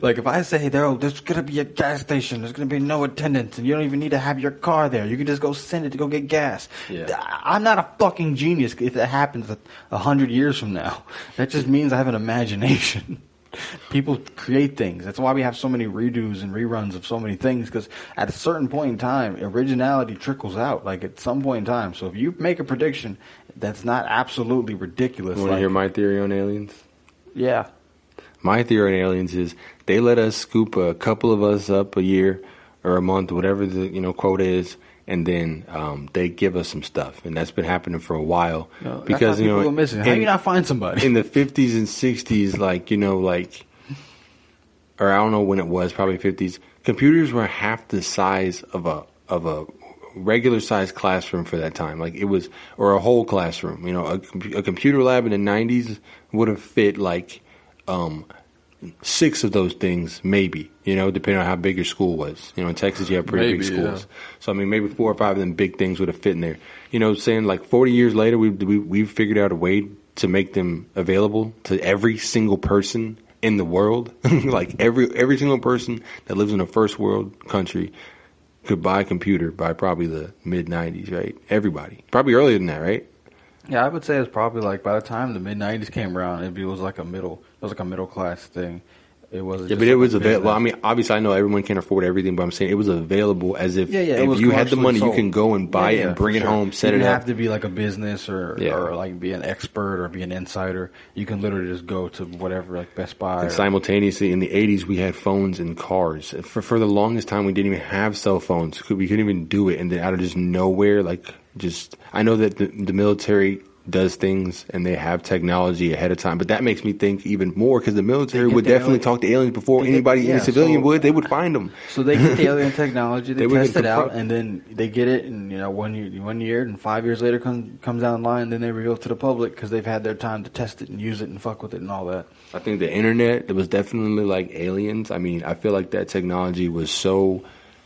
Like if I say there's gonna be a gas station, there's gonna be no attendants, and you don't even need to have your car there. You can just go send it to go get gas. Yeah. I'm not a fucking genius if that happens 100 years from now. That just means I have an imagination. People create things. That's why we have so many redos and reruns of so many things, because at a certain point in time, originality trickles out, like at some point in time. So if you make a prediction that's not absolutely ridiculous. You want to hear my theory on aliens? Yeah. My theory on aliens is they let us scoop a couple of us up a year or a month, whatever the quota is, and then they give us some stuff, and that's been happening for a while. No, because people are missing. How do you not find somebody in the 50s and 60s? Or I don't know when it was, probably 50s. Computers were half the size of a regular sized classroom for that time. Like it was, or a whole classroom. You know, a computer lab in the 90s would have fit like 6 of those things, maybe, depending on how big your school was. In Texas, you have pretty big schools. Yeah. So, I mean, maybe 4 or 5 of them big things would have fit in there. Saying like 40 years later, we've figured out a way to make them available to every single person in the world. Like every single person that lives in a first world country could buy a computer by probably the mid-90s, right? Everybody. Probably earlier than that, right? Yeah, I would say it's probably like by the time the mid-90s came around, it was like a middle class thing. It wasn't. Yeah, but it was available. I mean, obviously, I know everyone can't afford everything, but I'm saying it was available as if if you had the money, you can go and buy it and bring it home, set it up. You don't have to be like a business or like be an expert or be an insider. You can literally just go to whatever, like Best Buy. And simultaneously, in the 80s, we had phones and cars. For the longest time, we didn't even have cell phones. We couldn't even do it. And then out of just nowhere, I know that the military does things and they have technology ahead of time, but that makes me think even more because the military would definitely talk to aliens before anybody, any civilian would. They would find them. So they get the alien technology, they test it out, and then they get it, and 1 year and 5 years later comes down the line, and then they reveal it to the public because they've had their time to test it and use it and fuck with it and all that. I think the internet, it was definitely like aliens. I mean, I feel like that technology was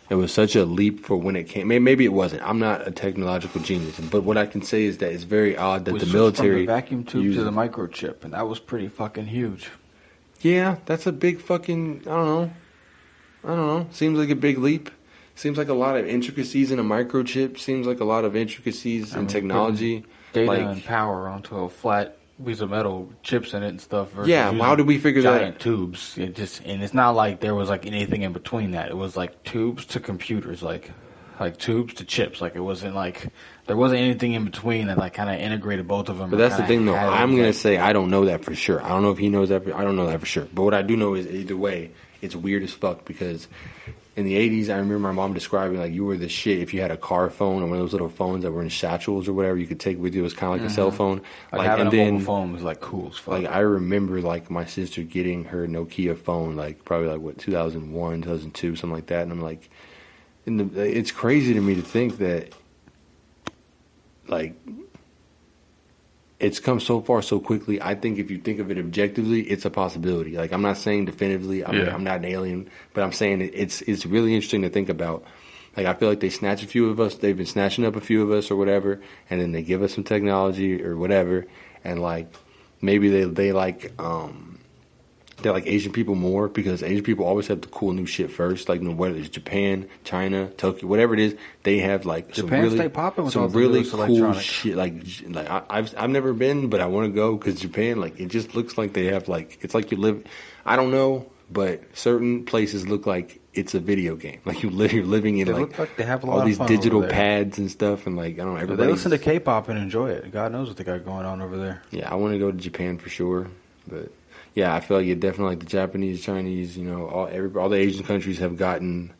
it was such a leap for when it came. Maybe it wasn't. I'm not a technological genius, but what I can say is that it's very odd that the military from the vacuum tube to the microchip, and that was pretty fucking huge. Yeah, that's a big fucking. I don't know. Seems like a big leap. Seems like a lot of intricacies in a microchip. Seems like a lot of intricacies in technology. Data and power onto a flat piece of metal, chips in it and stuff. Yeah, how did we figure that out? Giant tubes. And it's not like there was like anything in between that. It was like tubes to computers, like tubes to chips. Like it wasn't like there wasn't anything in between that like kind of integrated both of them. But that's the thing, though. I'm gonna say I don't know that for sure. I don't know if he knows that. I don't know that for sure. But what I do know is either way, it's weird as fuck because in the 80s, I remember my mom describing like you were the shit if you had a car phone or one of those little phones that were in satchels or whatever you could take with you. It was kind of like a cell phone. Like having a mobile phone was like cool as fuck. Like I remember like my sister getting her Nokia phone like probably like 2001, 2002, something like that. And I'm like, it's crazy to me to think that like it's come so far so quickly. I think if you think of it objectively, it's a possibility. Like I'm not saying definitively, I'm not an alien, but I'm saying it's really interesting to think about. Like I feel like they snatch a few of us, they've been snatching up a few of us or whatever, and then they give us some technology or whatever, and like maybe they like they like Asian people more because Asian people always have the cool new shit first. Like, whether it's Japan, China, Tokyo, whatever it is, they have like Japan stay popping with some really cool shit. Like I've never been, but I want to go because Japan, like, it just looks like they have like, it's like you live. I don't know, but certain places look like it's a video game. Like you're living in they like, they have a lot all of these fun digital over there. pads and stuff, and like I don't know. Everybody They listen to K-pop and enjoy it. God knows what they got going on over there. Yeah, I want to go to Japan for sure, but yeah, I feel like it definitely like the Japanese, Chinese, all the Asian countries have gotten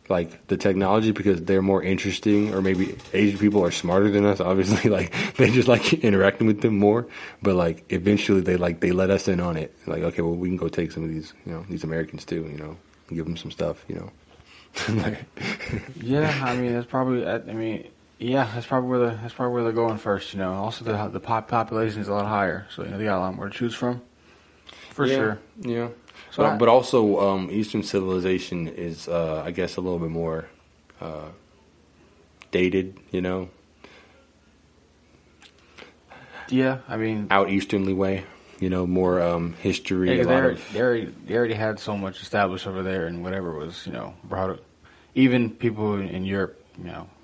like the technology because they're more interesting, or maybe Asian people are smarter than us. Obviously, like they just like interacting with them more. But like eventually, they let us in on it. Like, okay, well, we can go take some of these, these Americans too, and give them some stuff, Yeah, I mean that's probably. Yeah, that's probably where they're going first. Also the population is a lot higher, so they got a lot more to choose from. For sure. Yeah. So, but also, Eastern civilization is, I guess, a little bit more dated. Yeah, I mean, out easternly way. More history. Yeah, they already had so much established over there, and whatever was brought it. Even people in Europe,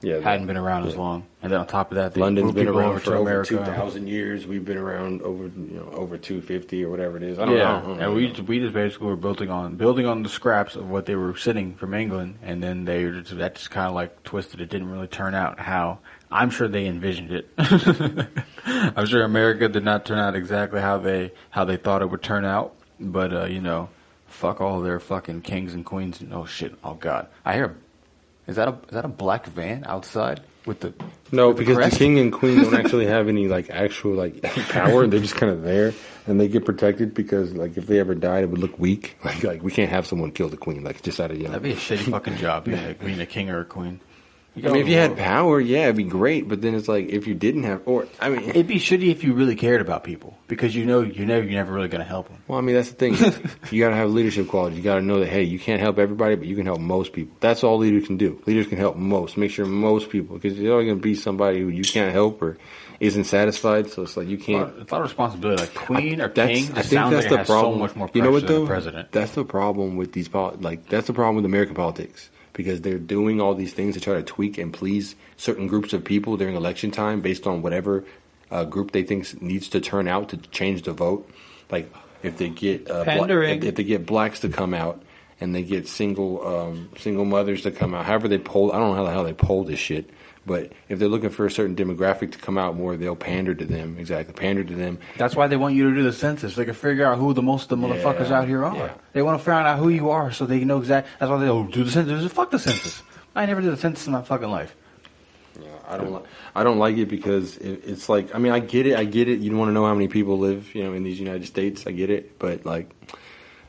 hadn't been around as long. And then on top of that, they London's been around over for to over America. 2,000 years. We've been around over 250 or whatever it is. I don't know. And we just basically were building on the scraps of what they were sitting from England, and then that just kind of like twisted. It didn't really turn out how I'm sure they envisioned it. I'm sure America did not turn out exactly how they thought it would turn out. But fuck all their fucking kings and queens. Oh shit! Oh god! I hear. Is that a black van outside with the? No, with because the king and queen don't actually have any like actual like power. They're just kind of there, and they get protected because like if they ever died, it would look weak. Like we can't have someone kill the queen like just out of That'd be a shitty fucking job being a king or a queen. If you had power, yeah, it'd be great. But then it's like if you didn't have, it'd be shitty if you really cared about people because you're never really gonna help them. Well, that's the thing. You gotta have leadership qualities. You gotta know that hey, you can't help everybody, but you can help most people. That's all leaders can do. Leaders can help make sure most people, because you're always gonna be somebody who you can't help or isn't satisfied. So it's like you can't. It's a lot of responsibility. Like queen or king, I think that's the problem. So much more pressure than the president. That's the problem with these that's the problem with American politics. Because they're doing all these things to try to tweak and please certain groups of people during election time based on whatever group they think needs to turn out to change the vote. Like if they get if they get blacks to come out and they get single mothers to come out, however they poll. I don't know how the hell they poll this shit. But if they're looking for a certain demographic to come out more, they'll pander to them. Exactly, pander to them. That's why they want you to do the census. They can figure out who the motherfuckers out here are. Yeah. They want to figure out who you are so they know exactly. That's why they'll do the census. Fuck the census. I never did a census in my fucking life. Yeah, I don't like it because it's like, I get it. You don't want to know how many people live, in these United States. I get it, but like,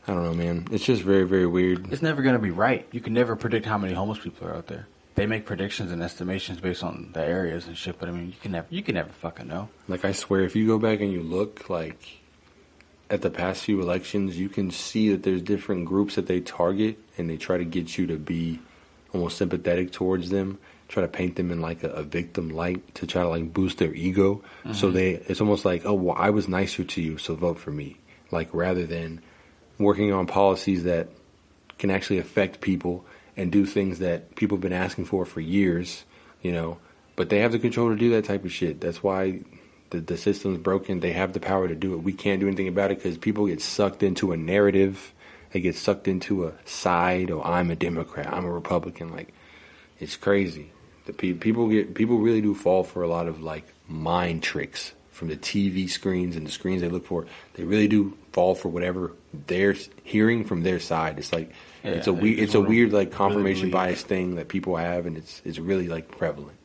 I don't know, man. It's just very, very weird. It's never going to be right. You can never predict how many homeless people are out there. They make predictions and estimations based on the areas and shit, but you can never fucking know. Like I swear, if you go back and you look like at the past few elections, you can see that there's different groups that they target and they try to get you to be almost sympathetic towards them, try to paint them in like a victim light to try to like boost their ego. Mm-hmm. So it's almost like, oh, well, I was nicer to you, so vote for me. Like rather than working on policies that can actually affect people and do things that people have been asking for years, but they have the control to do that type of shit. That's why the system's broken. They have the power to do it. We can't do anything about it because people get sucked into a narrative. They get sucked into a side. Oh, I'm a Democrat. I'm a Republican. Like, it's crazy. The people really do fall for a lot of like mind tricks from the TV screens and the screens they look for. They really do fall for whatever they're hearing from their side. It's like it's a weird like confirmation really bias thing that people have, and it's really like prevalent.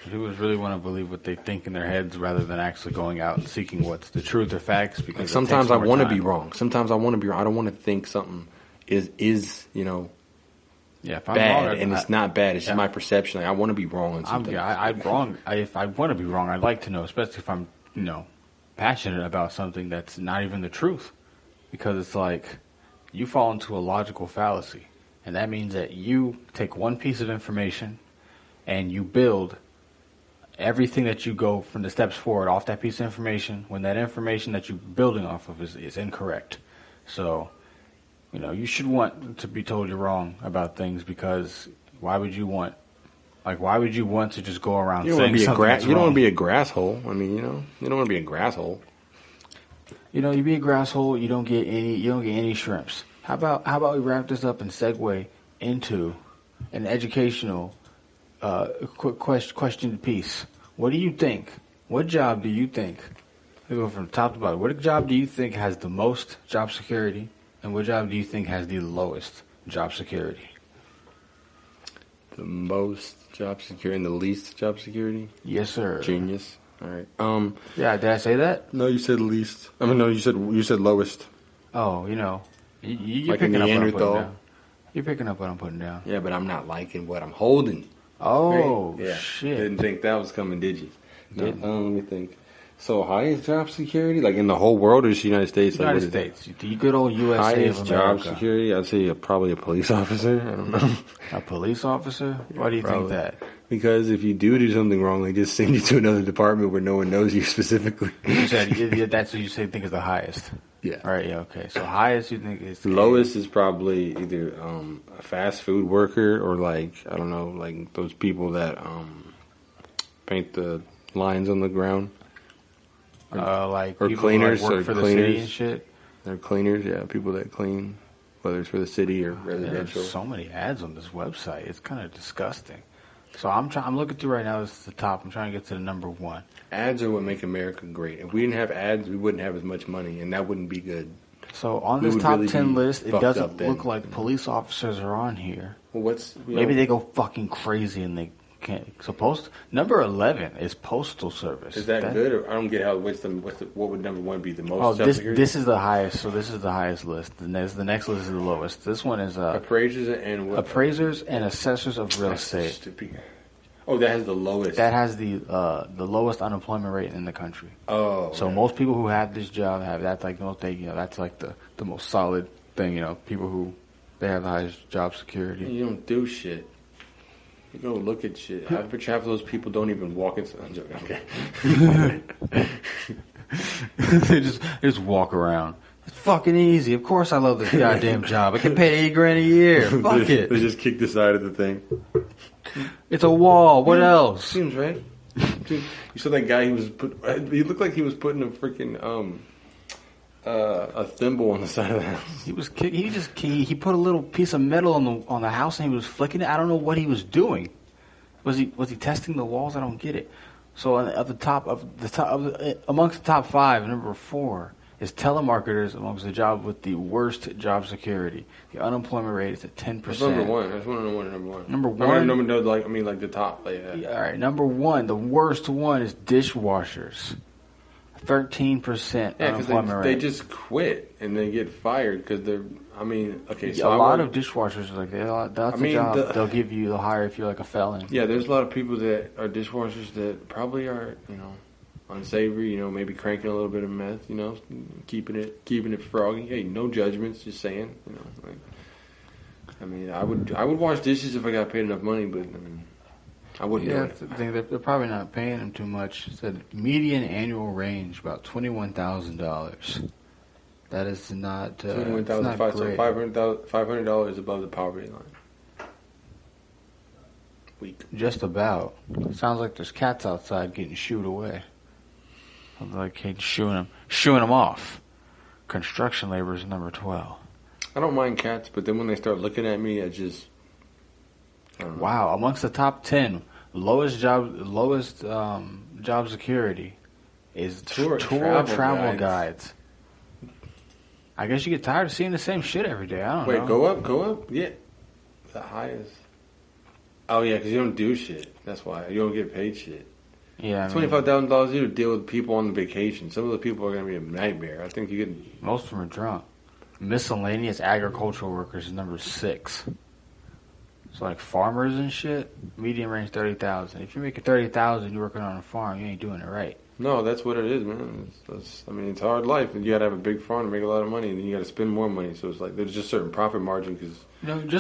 People really want to believe what they think in their heads rather than actually going out and seeking what's the truth or facts. Because like sometimes I want to be wrong. Sometimes I want to be wrong. I don't want to think something is if I'm bad, wrong, and it's not bad. It's just my perception. Like, I want to be wrong on something. I'm wrong. If I want to be wrong, I'd like to know, especially if I'm passionate about something that's not even the truth, because it's like you fall into a logical fallacy, and that means that you take one piece of information and you build everything that you go from the steps forward off that piece of information when that information that you're building off of is incorrect. So You should want to be told you're wrong about things because why would you want to just go around saying something that's wrong? You don't want to be a grasshole. I mean, you don't want to be a grasshole. You be a grasshole, you don't get any shrimps. How about we wrap this up and segue into an educational quick question piece. What do you think? What job do you think? We go from top to bottom. What job do you think has the most job security, and what job do you think has the lowest job security? The most job security and the least job security? Yes, sir. Genius. All right. Yeah, did I say that? No, you said least. I mean, no, you said lowest. Oh, you're like picking up what I'm putting Neanderthal. down. You're picking up what I'm putting down. Yeah, but I'm not liking what I'm holding. Oh, right? Yeah. shit. Didn't think that was coming, did you? Didn't. No, let me think. So highest job security, like in the whole world or just the United States? United States. The good old USA highest of America. job security, I'd say probably a police officer. I don't know. A police officer? Why do you think that? Because if you do something wrong, they just send you to another department where no one knows you specifically. You said that's what you think is the highest. Yeah. All right. Yeah. Okay. So highest you think is lowest is probably either a fast food worker or like I don't know, like those people that paint the lines on the ground. Or people cleaners who, like, work for the city and shit. They're cleaners, yeah, people that clean, whether it's for the city or residential. There's so many ads on this website. It's kind of disgusting. So I'm looking through right now. This is the top. I'm trying to get to the number one. Ads are what make America great. If we didn't have ads, we wouldn't have as much money, and that wouldn't be good. So on this top 10 list, it doesn't look like police officers are on here. Well, maybe they go fucking crazy and they can't. So number 11 is Postal Service. Is that good? Or I don't get how. What would number one be? The most? Oh, this is the highest. So this is the highest list. The next list is the lowest. This one is appraisers and what? Appraisers and assessors of real estate. Stupid. Oh, that has the lowest. That has the lowest unemployment rate in the country. Oh. So most people who have this job have that's like that's like the most solid thing. People who they have the highest job security. You don't do shit. You go look at shit. I bet half of those people don't even walk into. I'm joking. Okay. they just walk around. It's fucking easy. Of course, I love this goddamn job. I get paid $8,000 a year. Fuck it. They just kick the side of the thing. It's a wall. What else? Seems right. Dude, you saw that guy? He looked like he was putting a freaking a thimble on the side of the house. He put a little piece of metal on the house and he was flicking it. I don't know what he was doing. Was he testing the walls? I don't get it. So amongst the top 5, number 4 is telemarketers amongst the job with the worst job security. The unemployment rate is at 10%. That's number 1. I just want to know what number 1. Number 1. Like the top. Like that. Yeah, all right, number 1. The worst one is dishwashers. 13% unemployment rate. They just quit and they get fired because they're. I mean, okay. So a lot of dishwashers are like that's a job they'll hire if you're like a felon. Yeah, there's a lot of people that are dishwashers that probably are unsavory. Maybe cranking a little bit of meth. Keeping it froggy. Hey, no judgments. Just saying. I would wash dishes if I got paid enough money, but I wouldn't do it. I think they're probably not paying them too much. It said median annual range about $21,000. That is not $21,000. So $500 above the poverty line. Weak. Just about. Sounds like there's cats outside getting shooed away. Sounds like he's shooing them off. Construction labor is number 12. I don't mind cats, but then when they start looking at me, I just. Wow, amongst the top 10, lowest job security is tour travel guides. I guess you get tired of seeing the same shit every day. I don't know. Wait, go up? Yeah. The highest. Oh, yeah, because you don't do shit. That's why. You don't get paid shit. Yeah. $25,000 a year to deal with people on the vacation. Some of the people are going to be a nightmare. I think you get. Most of them are drunk. Miscellaneous agricultural workers is number 6. So like farmers and shit, median range 30,000. If you're making 30,000, you're working on a farm, you ain't doing it right. No, that's what it is, man. It's hard life, and you got to have a big farm to make a lot of money, and then you got to spend more money. So it's like there's just certain profit margin because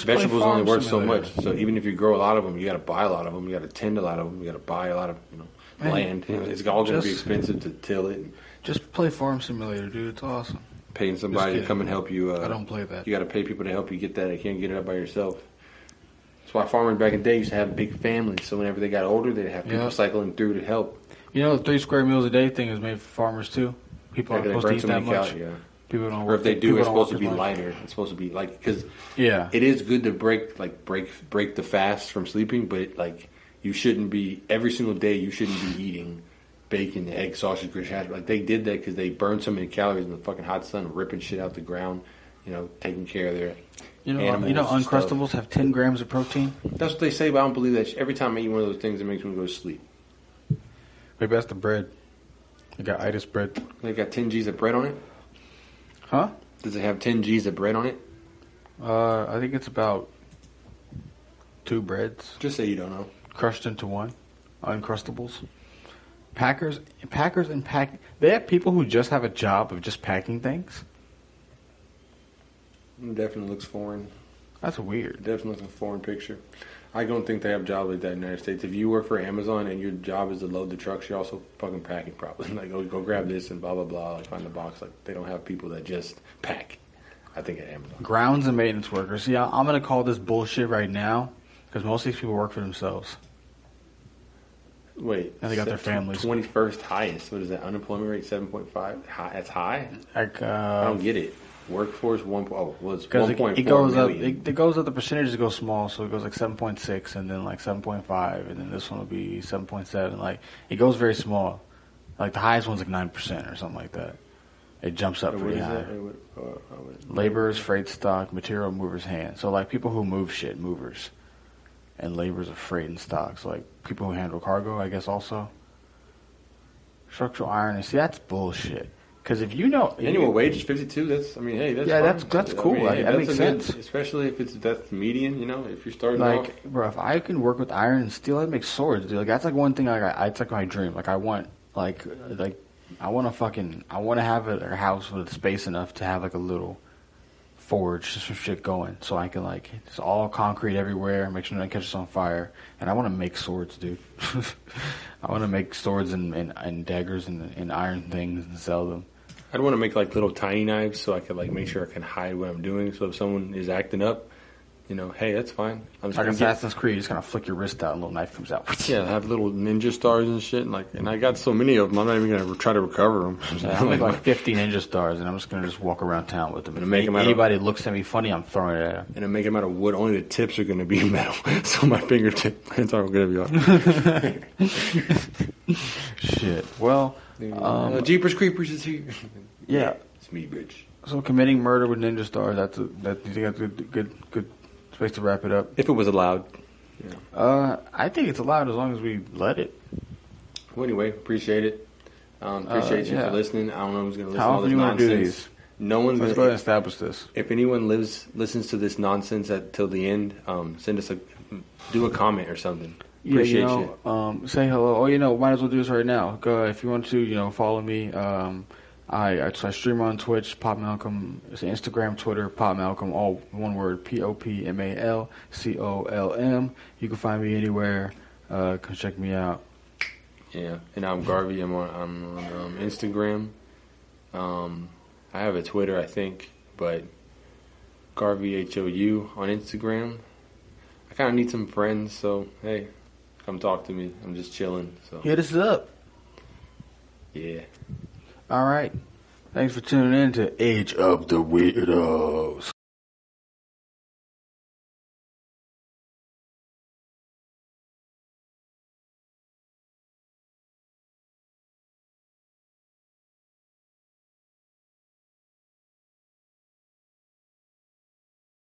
vegetables only worth so much. So even if you grow a lot of them, you got to buy a lot of them. You got to tend a lot of them. You got to buy a lot of land. It's all going to be expensive to till it. Just play Farm Simulator, dude. It's awesome. paying somebody to come and help you. I don't play that. You got to pay people to help you get that. You can't get it up by yourself. That's why farmers back in the day used to have big families. So whenever they got older, they'd have people cycling through to help. You know, the 3 square meals a day thing is made for farmers too. People aren't supposed to eat that much. People don't. Or if they do, it's supposed to be lighter. It's supposed to be like because it is good to break the fast from sleeping, but like you shouldn't be every single day. You shouldn't be eating bacon, egg, sausage, grits, hash. Like they did that because they burned so many calories in the fucking hot sun, ripping shit out the ground. You know, taking care of their animals. You know, Uncrustables have 10 grams of protein. That's what they say, but I don't believe that. Every time I eat one of those things, it makes me go to sleep. Maybe that's the bread. They got itis bread. They got 10 G's of bread on it. Huh? Does it have 10 G's of bread on it? I think it's about 2 breads. Just say you don't know. Crushed into one. Uncrustables. Packers and pack. They have people who just have a job of just packing things. It definitely looks foreign. That's weird. It definitely looks like a foreign picture. I don't think they have jobs like that in the United States. If you work for Amazon and your job is to load the trucks, you're also fucking packing probably. Like, go grab this and blah, blah, blah. Like, find the box. Like, they don't have people that just pack, I think, at Amazon. Grounds and maintenance workers. See, I'm going to call this bullshit right now because most of these people work for themselves. Wait. And they got their families. 21st highest. What is that? Unemployment rate 7.5? That's high? Like, I don't get it. Workforce 1. Oh, well, it's 1.4 it goes million. up. It goes up. The percentages go small, so it goes like 7.6, and then like 7.5, and then this one will be 7.7. Like it goes very small. Like the highest one's like 9% or something like that. It jumps up pretty high. Laborers, freight stock, material movers, hand. So like people who move shit, movers, and laborers of freight and stock. So like people who handle cargo, I guess also. Structural iron. See, that's bullshit. Because if you know annual wage is 52, that's fine. That's cool. I mean, that makes sense. Especially if that's median. You know, if you're starting like, bro, if I can work with iron and steel, I'd make swords, dude. Like that's like one thing. Like it's like my dream. Like I want, I want to have a house with space enough to have like a little forge, just some shit going, so I can like it's all concrete everywhere. Make sure nothing catches on fire, and I want to make swords, dude. I want to make swords and daggers and iron things and sell them. I'd want to make like little tiny knives so I could like make sure I can hide what I'm doing. So if someone is acting up, you know, hey, that's fine. I'm just like Assassin's Creed, you just kind of flick your wrist out and a little knife comes out. Yeah, I have little ninja stars and shit, and I got so many of them. I'm not even gonna try to recover them. Yeah, I'll make like 50 ninja stars, and I'm just gonna walk around town with them. And make anybody looks at me funny, I'm throwing it at them. And I make them out of wood. Only the tips are gonna be metal, so my fingertip hands aren't gonna be off. Shit. Well, Jeepers Creepers is here. Yeah. It's me, bitch. So committing murder with ninja stars, you think that's a good space to wrap it up? If it was allowed. Yeah. I think it's allowed as long as we let it. Well, anyway, appreciate it. Appreciate you for listening. I don't know who's going to listen to all this nonsense. How often do you want to do these? No one's Let's go ahead and establish this. If anyone listens to this nonsense till the end, send us do a comment or something. Appreciate you. Say hello. Oh, might as well do this right now. Go if you want to, follow me. I stream on Twitch, Pop Malcolm. It's Instagram, Twitter, Pop Malcolm, all one word, POPMALCOLM. You can find me anywhere. Come check me out. Yeah, and I'm Garvey. I'm on Instagram. I have a Twitter, I think, but Garveyhou on Instagram. I kind of need some friends, so hey, come talk to me. I'm just chilling. So hit us up. Yeah. All right. Thanks for tuning in to Age of the Weirdos.